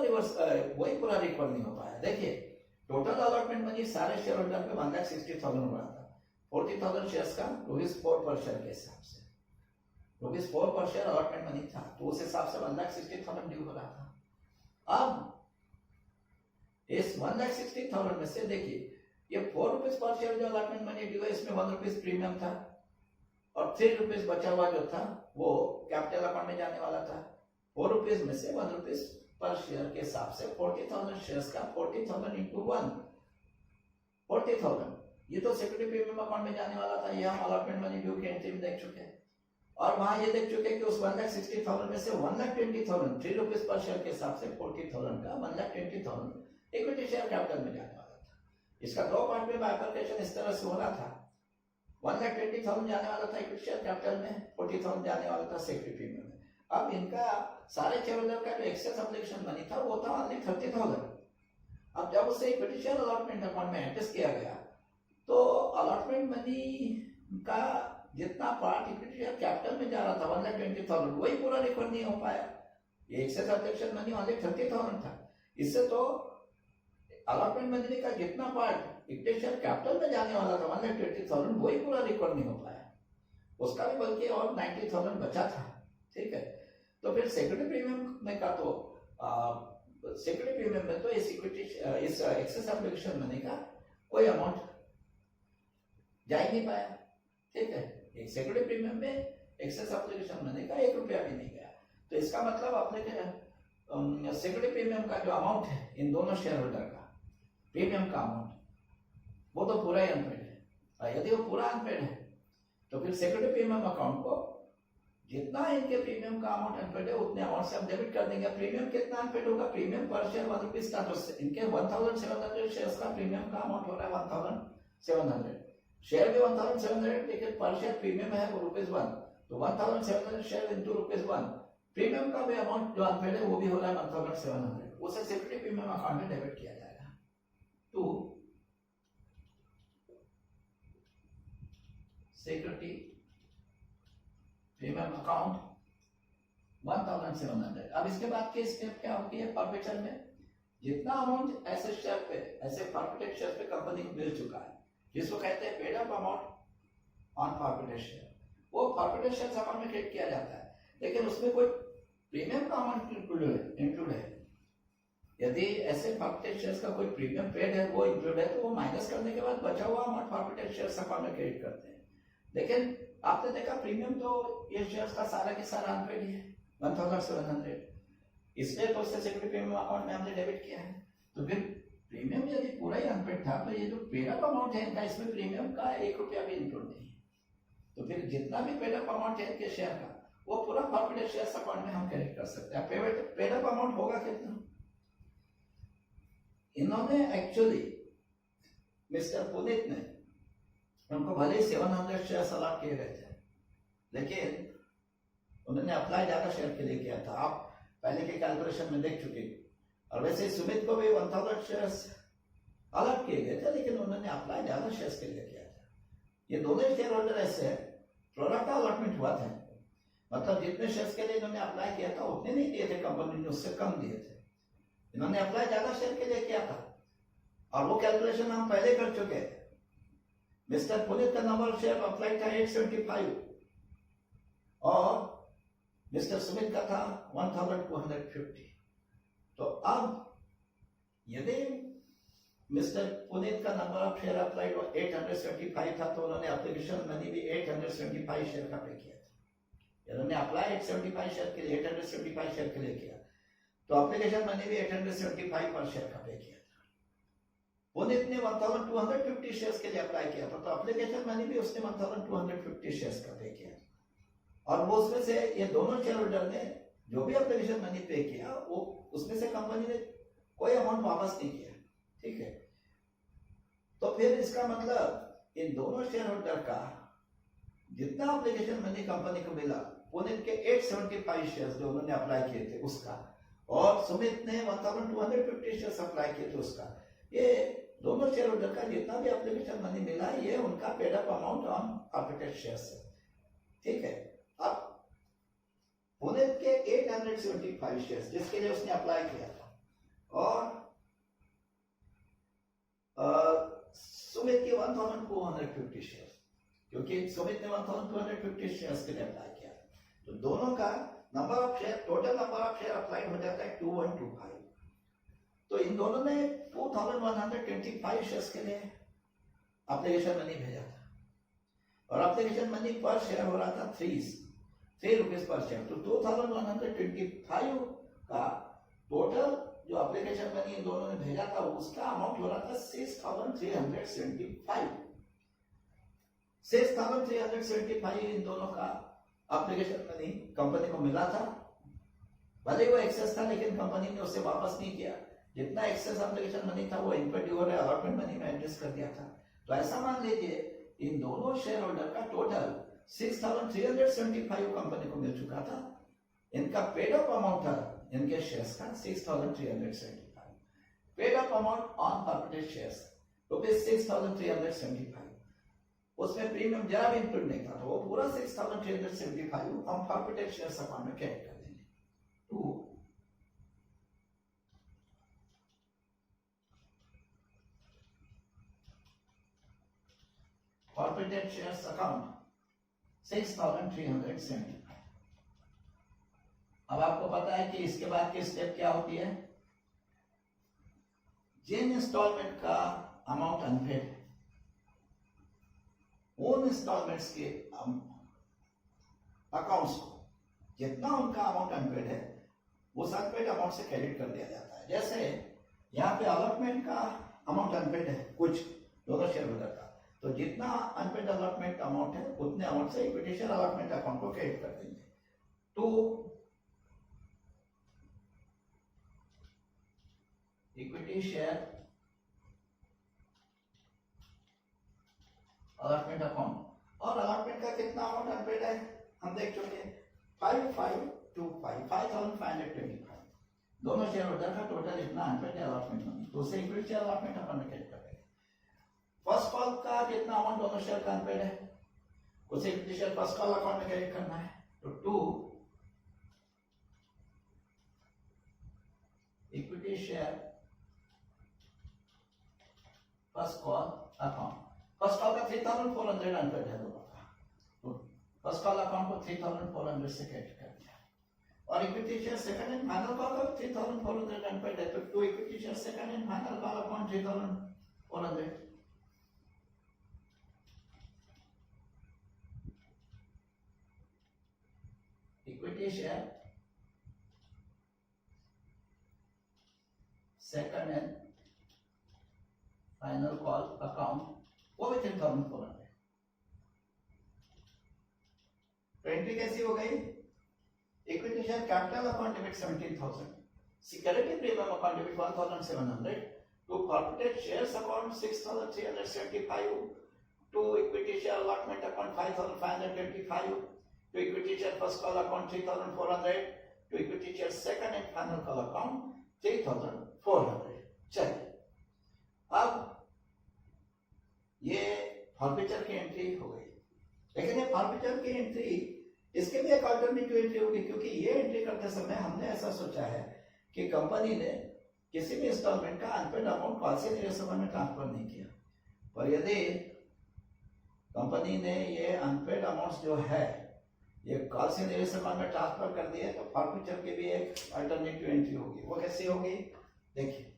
रिकवर नहीं हो पाया। देखिए, टोटल अलॉटमेंट मनी सारे शेयर होल्डर पे 1,60,000 हो रहा था, 40,000 शेयर्स का ₹4 पर शेयर के हिसाब से, ₹4 पर शेयर अलॉटमेंट मनी था, तो उस हिसाब से 1,60,000 ड्यू हो रहा था। अब इस 1,60,000 में से देखिए, ये ₹4 पर शेयर जो अलॉटमेंट मनी ड्यू है, इसमें ₹1 प्रीमियम था और ₹3 बचा हुआ जो था वो कैपिटल अकाउंट में जाने वाला था। ₹4 में से ₹1 पर शेयर के हिसाब से 40,000 शेयर्स का 40,000 इंटू 1, 40,000 ये तो सिक्योरिटी प्रीमियम अकाउंट में जाने वाला था। ये हम अलॉटमेंट मनी ड्यू के एंट्री में देख चुके हैं, और वहां ये देख चुके हैं कि उस 1,60,000 में से 1,20,000 ₹3 पर शेयर के हिसाब से 40,000 का 1,20,000 इक्विटी शेयर कैपिटल में जाने वाला था। इसका दो पार्ट में बाइफरकेशन इस तरह से हो रहा था, 1,20,000 जाने वाला था इक्विटी शेयर कैपिटल में, 40,000 जाने वाला था सिक्योरिटी प्रीमियम में। अब इनका सारे शेयर होल्डर का जो एक्सेस एप्लीकेशन मनी था वो था ओनली 30,000। अब जब उसे इक्विटी शेयर अलॉटमेंट अकाउंट में एडजस्ट किया गया, तो अलॉटमेंट मनी का जितना पार्ट इक्विटी शेयर कैपिटल में जा रहा था 1,20,000 वही पूरा रिकवर नहीं हो पाया। ये एक्सेस एप्लीकेशन मनी ओनली 30,000 था, इससे तो अलॉटमेंट मनी का जितना पार्ट इक्विटी शेयर कैपिटल में जाने वाला था 1,20,000 वही पूरा रिकवर नहीं हो पाया, उसका भी बल्कि और 90,000 बचा था, ठीक है। तो फिर सिक्योरिटी प्रीमियम में का तो सिक्योरिटी प्रीमियम में तो इस एक्सेस एप्लीकेशन मनी का कोई अमाउंट जा ही नहीं पाया, ठीक है। एक सिक्योरिटी प्रीमियम में एक्सेस एप्लीकेशन मनी का ₹1 भी नहीं गया। तो इसका मतलब अपने सिक्योरिटी प्रीमियम का जो अमाउंट है इन दोनों शेयर होल्डर का प्रीमियम का अमाउंट वो तो पूरा ही अनपेड है। यदि वो पूरा अनपेड है तो फिर सिक्योरिटी प्रीमियम अकाउंट को जितना इनके प्रीमियम का अमाउंट अनपेड है उतने अमाउंट से हम डेबिट कर देंगे। प्रीमियम कितना अनपेड होगा? प्रीमियम पर शेयर ₹1 का, तो इनके 1,700 शेयर्स का प्रीमियम का अमाउंट हो रहा है 1,700, शेयर भी 1,700, लेकिन पर शेयर प्रीमियम है वो ₹1, तो 1,700 शेयर इंटू ₹1 प्रीमियम का भी अमाउंट जो अनपेड है वो भी हो रहा है 1,700, उसे सिक्योरिटी प्रीमियम अकाउंट में डेबिट किया जाएगा। तो सिक्योरिटी प्रीमियम अकाउंट 1,700। अब इसके बाद की स्टेप क्या होती है? फॉरफिटर में जितना अमाउंट ऐसे शेयर पे, ऐसे फॉरफिटेड शेयर पे कंपनी को मिल चुका है, जिसको कहते हैं paid up amount on forfeited share, वो फॉरफिटेड शेयर अकाउंट में क्रेडिट किया जाता है, लेकिन उसमें कोई प्रीमियम का अमाउंट इंक्लूड है। यदि ऐसे फॉरफिटेड शेयर्स का कोई प्रीमियम पेड है वो इंक्लूड है, तो वो माइनस करने के बाद बचा हुआ अमाउंट फॉरफिटेड शेयर अकाउंट में क्रेडिट करते हैं। लेकिन आपने देखा प्रीमियम तो ये शेयर्स का सारा के सारा अनपेड ही है 1,700, इसलिए तो उससे सिक्योरिटी प्रीमियम अकाउंट में हमने डेबिट किया है। तो फिर प्रीमियम यदि पूरा ही अनपेड था तो ये जो पेड अप अमाउंट है इनका, इसमें प्रीमियम का ₹1 भी इंक्लूड नहीं है। तो फिर जितना भी पेड अप अमाउंट है इनके शेयर का वो पूरा कॉर्पोरेट शेयर अकाउंट में हम क्रेडिट कर सकते हैं। पेड अप अमाउंट होगा कितना? इन्होंने एक्चुअली मिस्टर पुनीत ने उनको भले ही 700 शेयर अलॉट किए गए थे, लेकिन उन्होंने अप्लाई ज्यादा शेयर के लिए किया था। आप पहले के कैलकुलेशन में देख चुके। और वैसे सुमित को भी 1000 शेयर्स अलॉट किए गए थे, लेकिन उन्होंने अप्लाई ज्यादा शेयर्स के लिए किया था। ये दोनों शेयर होल्डर ऐसे है, प्रोडक्ट का अलॉटमेंट हुआ था, मतलब जितने शेयर्स के लिए इन्होंने अप्लाई किया था उतने नहीं दिए थे कंपनी ने, उससे कम दिए थे। इन्होंने अप्लाई ज्यादा शेयर के लिए किया था और वो कैलकुलेशन हम पहले कर चुके हैं। मिस्टर पुनीत का नंबर ऑफ शेयर अप्लाई था 875 और मिस्टर सुमित का था 1250। तो अब यदि मिस्टर पुनीत का नंबर ऑफ शेयर अप्लाइड 875 था, तो उन्होंने एप्लीकेशन मनी भी 875 शेयर का पे किया था। उन्होंने अप्लाई 875 शेयर के लिए 875 शेयर के लिए किया, तो एप्लीकेशन मनी भी 875 पर शेयर का पे किया था। पुनीत ने 1250 शेयर्स के लिए अप्लाई किया था, तो एप्लीकेशन मनी भी उसने 1250 शेयर्स का पे किया। और वो उसमें से ये दोनों शेयर होल्डर ने जो भी एप्लीकेशन मनी पे किया वो उसमें से कंपनी ने कोई अमाउंट वापस नहीं किया, ठीक है। तो फिर इसका मतलब इन दोनों शेयर होल्डर का जितना एप्लीकेशन मनी कंपनी को मिला, पुनीत के 875 शेयर्स जो उन्होंने अप्लाई किए थे उसका, और सुमित ने 1250 शेयर्स अप्लाई किए थे उसका, ये दोनों शेयर होल्डर का जितना भी एप्लीकेशन मनी मिला ये उनका paid up amount on corporate shares है, ठीक है। अब पुनीत के 875 शेयर्स जिसके लिए उसने अप्लाई किया था, और सुमित के 1250 शेयर्स, क्योंकि सुमित ने 1250 शेयर्स के लिए अप्लाई किया, तो दोनों का number of share, total number of share apply हो जाता है 2125। तो इन दोनों ने 2125 शेयर्स के लिए एप्लीकेशन मनी भेजा था, और एप्लीकेशन मनी पर शेयर हो रहा था 3 रुपीज पर शेयर। तो 2125 का टोटल जो एप्लीकेशन मनी इन दोनों ने भेजा था उसका अमाउंट हो रहा था 6375। 6375 इन दोनों का एप्लीकेशन मनी कंपनी को मिला था। भले वो एक्सेस था, लेकिन कंपनी ने उसे वापस नहीं किया। जितना एक्सेस एप्लीकेशन मनी था वो इनपुट ड्यू और अलॉटमेंट मनी में एडजस्ट कर दिया था। तो ऐसा मान लीजिए इन दोनों शेयर होल्डर का टोटल 6375 कंपनी को मिल चुका था। इनका पेड अप अमाउंट था इनके शेयर्स का 6375। Paid up amount on corporate shares rupees 6375, उसमें प्रीमियम जरा भी इंक्लूड नहीं था, तो वो पूरा 6375 हम कॉर्पोरेट शेयर्स अकाउंट में क्रेडिट कर देंगे। तो कॉर्पोरेट शेयर्स अकाउंट 6375। अब आपको पता है कि इसके बाद की स्टेप क्या होती है। जिन इंस्टॉलमेंट का अमाउंट अनपेड है उन इंस्टॉलमेंट्स के अकाउंट्स को जितना उनका अमाउंट अनपेड है उस अनपेड अमाउंट से क्रेडिट कर दिया जाता है। जैसे यहाँ पे अलॉटमेंट का अमाउंट अनपेड है कुछ दोनों शेयर होल्डर का, तो जितना अनपेड अलॉटमेंट अमाउंट है उतने अमाउंट से इक्विटी शेयर अलॉटमेंट अकाउंट को क्रेडिट कर देंगे। तो इक्विटी शेयर अलॉटमेंट अकाउंट, और अलॉटमेंट का कितना अमाउंट अनपेड है हम देख चुके हैं 5525 दोनों शेयर होल्डर का टोटल इतना अनपेड है अलॉटमेंट मनी, तो उसे इक्विटी शेयर अलॉटमेंट अकाउंट में क्रेडिट कर देंगे। फर्स्ट कॉल का कितना अमाउंट दोनों शेयर का अनपेड है उसे equity share first call account में क्रेडिट करना है, तो 2 equity share first call account. First call का 3400 अनपेड है दोनों का, तो फर्स्ट कॉल अकाउंट को 3400 से क्रेडिट कर दिया, और equity share second and final call का 3400 अनपेड है, तो 2 equity share second and final call account 3400। Equity share second and final call account वो भी 3400। तो एंट्री कैसी हो गई? Equity share capital account debit 17,000, security premium account debit 1,700, to forfeited shares account 6,375, to equity share allotment account 5,525, to equity share first call account 3,400, to equity share second and final call account 3,400. चलिए, अब ये फॉर्फिचर की एंट्री हो गई, लेकिन ये फॉर्फिचर की एंट्री इसके भी एक अल्टरनेटिव एंट्री होगी, क्योंकि ये एंट्री करते समय हमने ऐसा सोचा है कि कंपनी ने किसी भी इंस्टॉलमेंट का अनपेड अमाउंट पॉलिसी निवेशकों में ट्रांसफर नहीं किया, और यदि कंपनी ने ये अनपेड अमाउंट्स जो है ये पॉलिसी निवेशकों में ट्रांसफर कर दिए, तो फॉर्फिचर की भी एक अल्टरनेटिव एंट्री होगी। वो कैसी होगी? देखिए,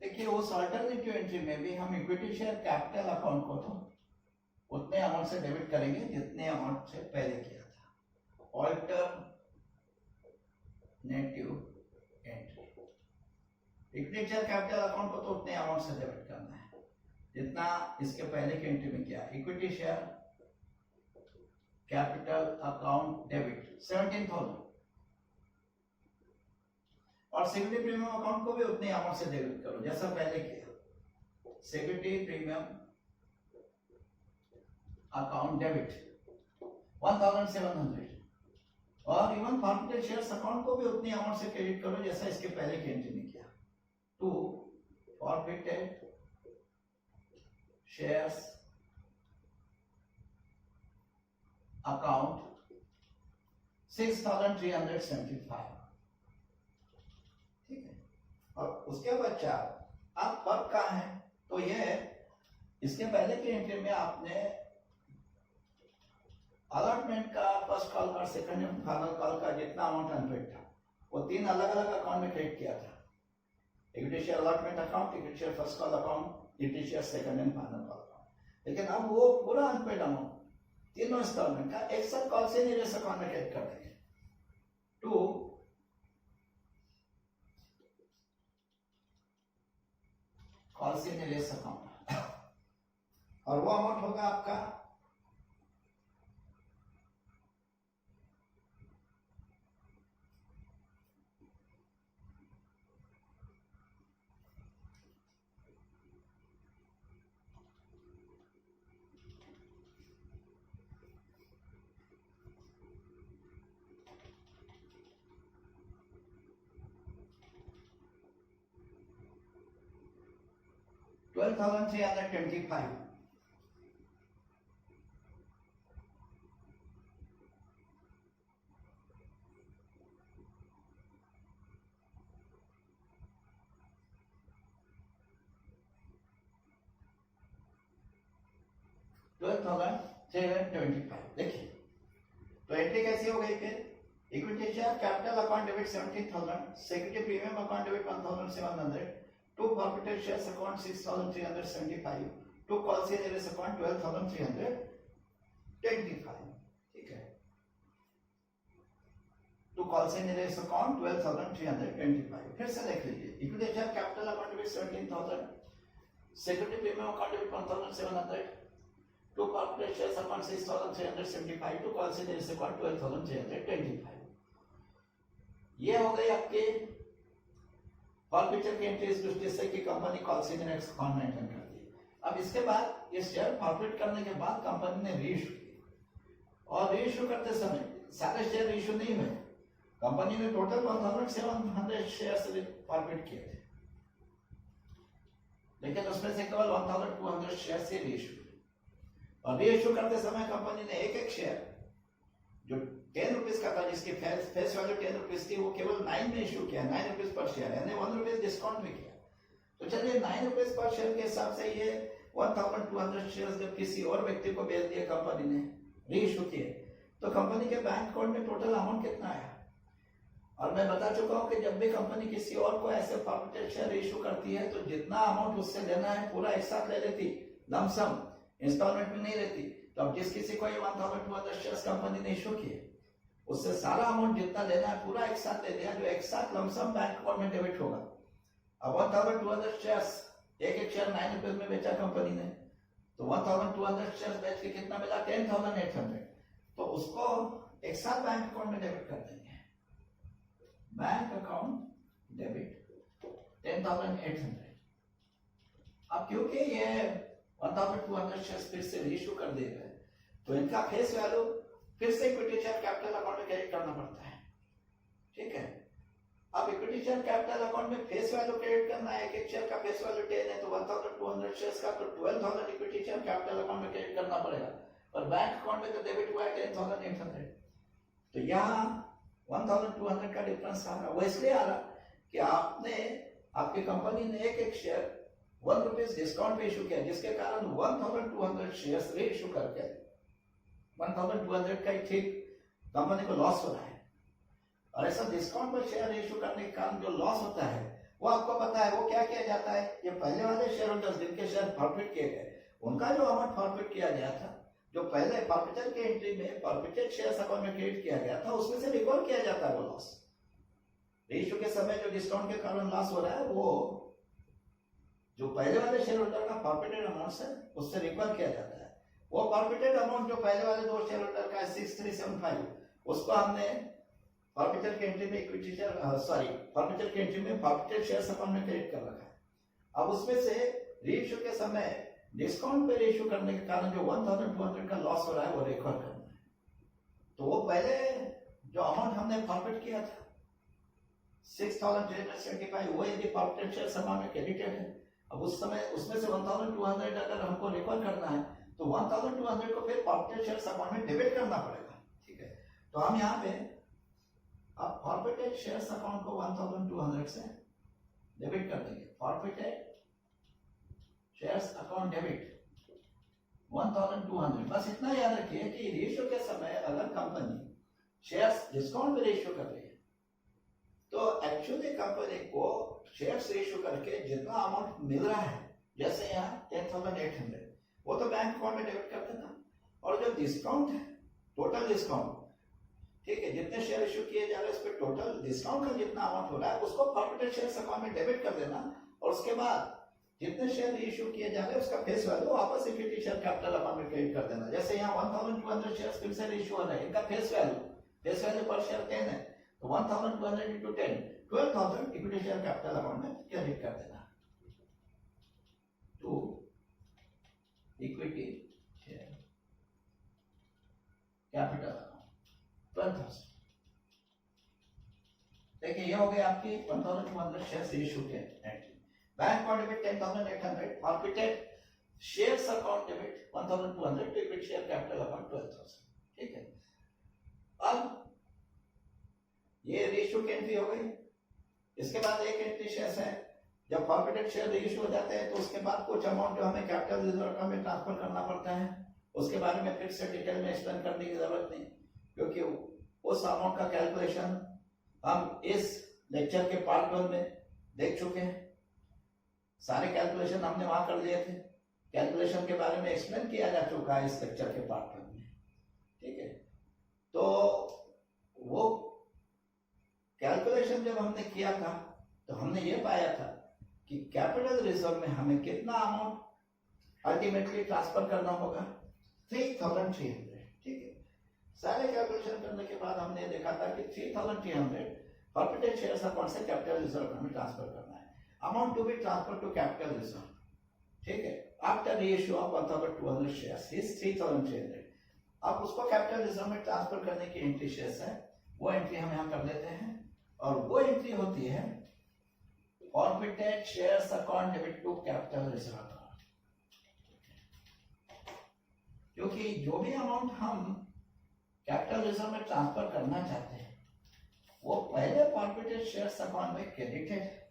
देखिए उस अल्टरनेटिव एंट्री में भी हम इक्विटी शेयर कैपिटल अकाउंट को तो उतने अमाउंट से डेबिट करेंगे जितने अमाउंट से पहले किया था। Alternative entry, equity share capital account को तो उतने अमाउंट से डेबिट करना है जितना इसके पहले की एंट्री में किया। Equity share capital account debit 17,000, और सिक्योरिटी प्रीमियम अकाउंट को भी उतने अमाउंट से डेबिट करो जैसा पहले किया। सिक्योरिटी प्रीमियम अकाउंट डेबिट 1,700, और इवन फॉर्फिटेड शेयर्स अकाउंट को भी उतनी अमाउंट से क्रेडिट करो जैसा इसके पहले की एंट्री में किया। टू फॉर्फिटेड शेयर्स अकाउंट 6,375, ठीक है। और उसके बाद आप फर्क कहाँ है? तो ये इसके पहले की एंट्री में आपने अलॉटमेंट का फर्स्ट कॉल का सेकंड एंड फाइनल कॉल का जितना अमाउंट अनपेड था वो तीन अलग अलग अकाउंट में क्रेडिट किया था। Equity share allotment account, equity share first call account, equity share second and final call account. लेकिन अब वो पूरा अनपेड अमाउंट तीनों इंस्टॉलमेंट का एक साथ कॉल से निवेश अकाउंट में क्रेडिट कर देंगे। टू कॉल से निवेश अकाउंट, और वो अमाउंट होगा आपका 12,325, देखिए तो एंट्री कैसी हो गई फिर? Equity share capital account debit 17,000, security premium account debit 1,700, to forfeited shares account 6,375, to call से निवेश अकाउंट 12,325, ठीक है। टू कॉल से निवेश अकाउंट 12,325। फिर से देख लीजिए, equity share capital account debit 17,000, security premium account debit 1,700, to forfeited shares account 6,375, to call से निवेश अकाउंट 12,325। ये हो गई आपके फॉर्फिचर की एंट्री इस दृष्टि से कि कंपनी कॉल से निवेश अकाउंट मेंटेन करती है। अब इसके बाद ये शेयर फॉर्फिट करने के बाद कंपनी ने रीइश्यू किया, और रीइश्यू करते समय सारे शेयर इश्यू नहीं हुए, कंपनी ने टोटल 1,700 शेयर्स फॉर्फिट किए थे, लेकिन उसमें से केवल 1,200 शेयर से रीइश्यू। और रीइश्यू करते समय कंपनी ने एक एक शेयर जो 10 रुपीज का था, जिसकी फेस वैल्यू 10 रुपीज थी, वो केवल 9 में इश्यू किया, 9 रुपीज पर शेयर, यानी 1 रुपीज डिस्काउंट में किया। तो चलिए 9 रुपीज पर शेयर के हिसाब से ये 1,200 शेयर जब किसी और व्यक्ति को बेच दिए कंपनी ने, रीइश्यू किए, तो कंपनी के बैंक अकाउंट में टोटल अमाउंट कितना आया? और मैं बता चुका हूं कि जब भी कंपनी किसी और को ऐसे फॉरवर्डेड शेयर इशू करती है तो जितना अमाउंट उससे लेना है पूरा एक साथ ले लेती, लमसम, इंस्टॉलमेंट में नहीं लेती। तो अब जिस किसी को ये 1200 शेयर्स कंपनी ने इशू किए उससे सारा अमाउंट जितना लेना है पूरा एक साथ ले लिया, जो एक साथ लमसम बैंक अकाउंट में डेबिट होगा। अब 1200 शेयर्स, एक शेयर 9 रुपए में बेचा कंपनी ने, तो 1200 शेयर्स बेच के कितना मिला, 10,800। तो उसको एक साथ बैंक अकाउंट में डेबिट कर देंगे, बैंक अकाउंट डेबिट 10,800। अब क्योंकि ये 1200 शेयर्स फिर से रीइश्यू कर दिए गए तो इनका फेस वैल्यू फिर से इक्विटी शेयर कैपिटल अकाउंट में क्रेडिट करना पड़ता है, ठीक है। अब इक्विटी शेयर कैपिटल अकाउंट में फेस वैल्यू क्रेडिट करना है, एक शेयर का फेस वैल्यू 10 है तो 1200 शेयर्स का तो 12,000 इक्विटी शेयर कैपिटल अकाउंट में क्रेडिट करना पड़ेगा, पर बैंक अकाउंट में तो डेबिट हुआ है 10,800। तो यहाँ 1200 का डिफरेंस आ रहा, वो इसलिए आ रहा कि आपकी कंपनी ने एक शेयर 1 रुपीज डिस्काउंट पे इशू किया, जिसके कारण 1200 शेयर्स री इशू करके 1200 का ही ठीक कंपनी को लॉस हो रहा है। और ऐसा डिस्काउंट पर शेयर इशू करने के कारण जो लॉस होता है वो आपको पता है वो क्या किया जाता है, ये पहले वाले शेयर होल्डर्स जिनके शेयर फॉरफिट किए गए उनका जो अमाउंट फॉरफिट किया गया था, जो पहले फॉरफिटर के एंट्री में फॉरफिटेड शेयर्स अकाउंट में क्रेडिट किया गया था, उसमें से रिकवर किया जाता है वो लॉस। रीइश्यू के समय जो डिस्काउंट के कारण लॉस हो रहा है वो जो पहले वाले शेयर होल्डर का फॉरफिटेड अमाउंट है उससे रिकवर किया जाता है। वो फॉरफिटेड अमाउंट जो पहले वाले 2 शेयर होल्डर का है 6375, उसको हमने फॉरफिटर के एंट्री में इक्विटी शेयर फॉरफिटर के एंट्री में फॉरफिटेड शेयर्स अकाउंट में क्रेडिट कर रखा है। अब उसमें से रीइश्यू के समय डिस्काउंट पे रीइश्यू करने के कारण जो 1200 का लॉस हो रहा है वो रिकवर करना है। तो वो पहले जो अमाउंट हमने फॉरफिट किया था 6,375, वो यदि फॉरफिटेड शेयर्स अकाउंट में क्रेडिटेड है, अब उस समय उसमें से 1200 अगर हमको रिकवर करना है तो 1200 को फिर फॉरफिटेड शेयर्स अकाउंट में डेबिट करना पड़ेगा, ठीक है। तो हम यहाँ पे अब फॉरफिटेड शेयर्स अकाउंट को 1200 से डेबिट कर देंगे, फॉरफिटेड शेयर्स अकाउंट डेबिट 1200। बस इतना याद रखिए कि रेशियो के समय अगर कंपनी शेयर्स डिस्काउंट पे रेशियो कर रही है तो एक्चुअली कंपनी को शेयर्स रेशियो करके जितना अमाउंट मिल रहा है, जैसे यहाँ 10,800, वो तो बैंक अकाउंट में डेबिट कर देना, और जो डिस्काउंट है टोटल डिस्काउंट, ठीक है, जितने शेयर इश्यू किए जा रहे हैं उस पर टोटल डिस्काउंट का जितना अमाउंट हो रहा है उसको फॉरफिटेड शेयर्स अकाउंट में डेबिट कर देना, और उसके बाद जितने शेयर इश्यू किए जा रहे हैं उसका फेस वैल्यू वापस इक्विटी शेयर कैपिटल अकाउंट में क्रेडिट कर देना। जैसे यहाँ 1200 शेयर्स फिर से इश्यू हो रहे हैं, इनका फेस वैल्यू पर शेयर 10 है, तो 1200 into 10, 12,000 equity share capital account में क्रेडिट कर देना to equity share capital account 12,000। देखिए ये हो गया आपकी 1200 शेयर्स इश्यू के एंट्री। Bank account debit 10,800, forfeited shares account debit 1200 to equity share capital account 12,000, ठीक है। अब ये रेशियो की एंट्री हो गई। इसके बाद एक एंट्री शेयर्स है, जब फॉरफिटेड शेयर रीइश्यू हो जाते हैं तो उसके बाद कुछ अमाउंट जो हमें कैपिटल रिजर्व अकाउंट में ट्रांसफर करना पड़ता है, उसके बारे में फिर से डिटेल में एक्सप्लेन करने की जरूरत नहीं, क्योंकि उस अमाउंट का कैलकुलेशन हम इस लेक्चर के पार्ट 1 में देख चुके हैं। सारे कैलकुलेशन हमने वहां कर लिए थे, कैलकुलेशन के बारे में एक्सप्लेन किया जा चुका है इस लेक्चर के पार्ट 1 में, ठीक है। तो वो कैलकुलेशन जब हमने किया था तो हमने ये पाया था कि कैपिटल रिजर्व में हमें कितना अमाउंट अल्टीमेटली ट्रांसफर करना होगा, 3,300, ठीक है। सारे कैलकुलेशन करने के बाद हमने देखा था कि 3,300 फॉरफिटेड शेयर्स अकाउंट से कैपिटल रिजर्व में ट्रांसफर करना है, amount to be transfer to capital reserve, ठीक है, after reissue of 1,200 shares is 3,300। अब उसको कैपिटल रिजर्व में ट्रांसफर करने की एंट्री शेयर्स है, वो एंट्री हम यहाँ कर लेते हैं, और वो एंट्री होती है forfeited shares account debit to capital reserve account. क्योंकि जो भी अमाउंट हम कैपिटल रिजर्व में ट्रांसफर करना चाहते हैं वो पहले फॉरफिटेड शेयर्स अकाउंट में क्रेडिटेड है,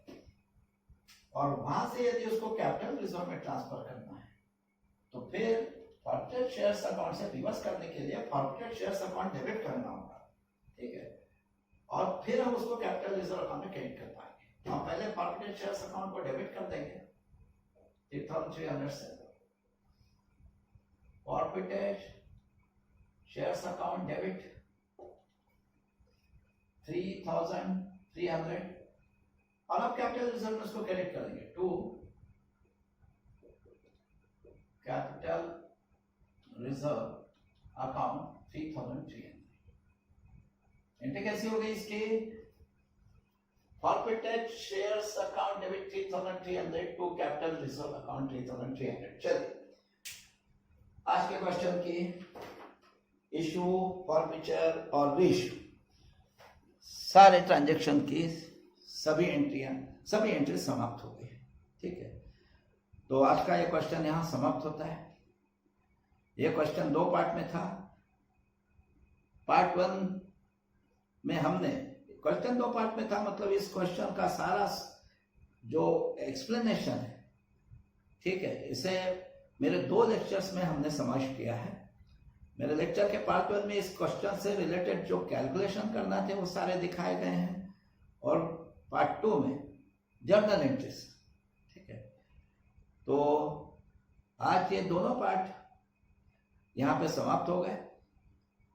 और वहां से यदि उसको कैपिटल रिजर्व में ट्रांसफर करना है तो फिर फॉरफिटेड शेयर्स अकाउंट से रिवर्स करने के लिए फॉरफिटेड शेयर्स अकाउंट डेबिट करना होगा, ठीक है। और फिर हम उसको कैपिटल रिजर्व अकाउंट में क्रेडिट कर पाएंगे। हम पहले फॉरफिटेड शेयर्स अकाउंट को डेबिट कर देंगे 3300 से, फॉरफिटेड शेयर्स अकाउंट डेबिट 3300, और अब कैपिटल रिजर्व में उसको क्रेडिट कर देंगे to capital reserve account 3300। Entry कैसी हो गई इसकी? Forfeited shares account debit 3300 to capital reserve account 3300। चलिए आज के क्वेश्चन की इशू, फॉरफिचर और रीइशू, सारे ट्रांजैक्शन की सभी एंट्री समाप्त हो गई। ठीक है, तो आज का ये क्वेश्चन यहां समाप्त होता है। ये क्वेश्चन 2 पार्ट में था। पार्ट 1 में हमने, क्वेश्चन 2 पार्ट में था मतलब इस क्वेश्चन का सारा जो एक्सप्लेनेशन है, ठीक है, इसे मेरे 2 लेक्चर्स में हमने समाविष्ट किया है। मेरे लेक्चर के पार्ट 1 में इस क्वेश्चन से रिलेटेड जो कैलकुलेशन करना थे वो सारे दिखाए गए हैं, और पार्ट 2 में जर्नल एंट्रीज। ठीक है, तो आज ये दोनों पार्ट यहाँ पे समाप्त हो गए।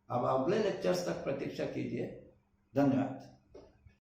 अब अगले लेक्चर्स तक प्रतीक्षा कीजिए। धन्यवाद।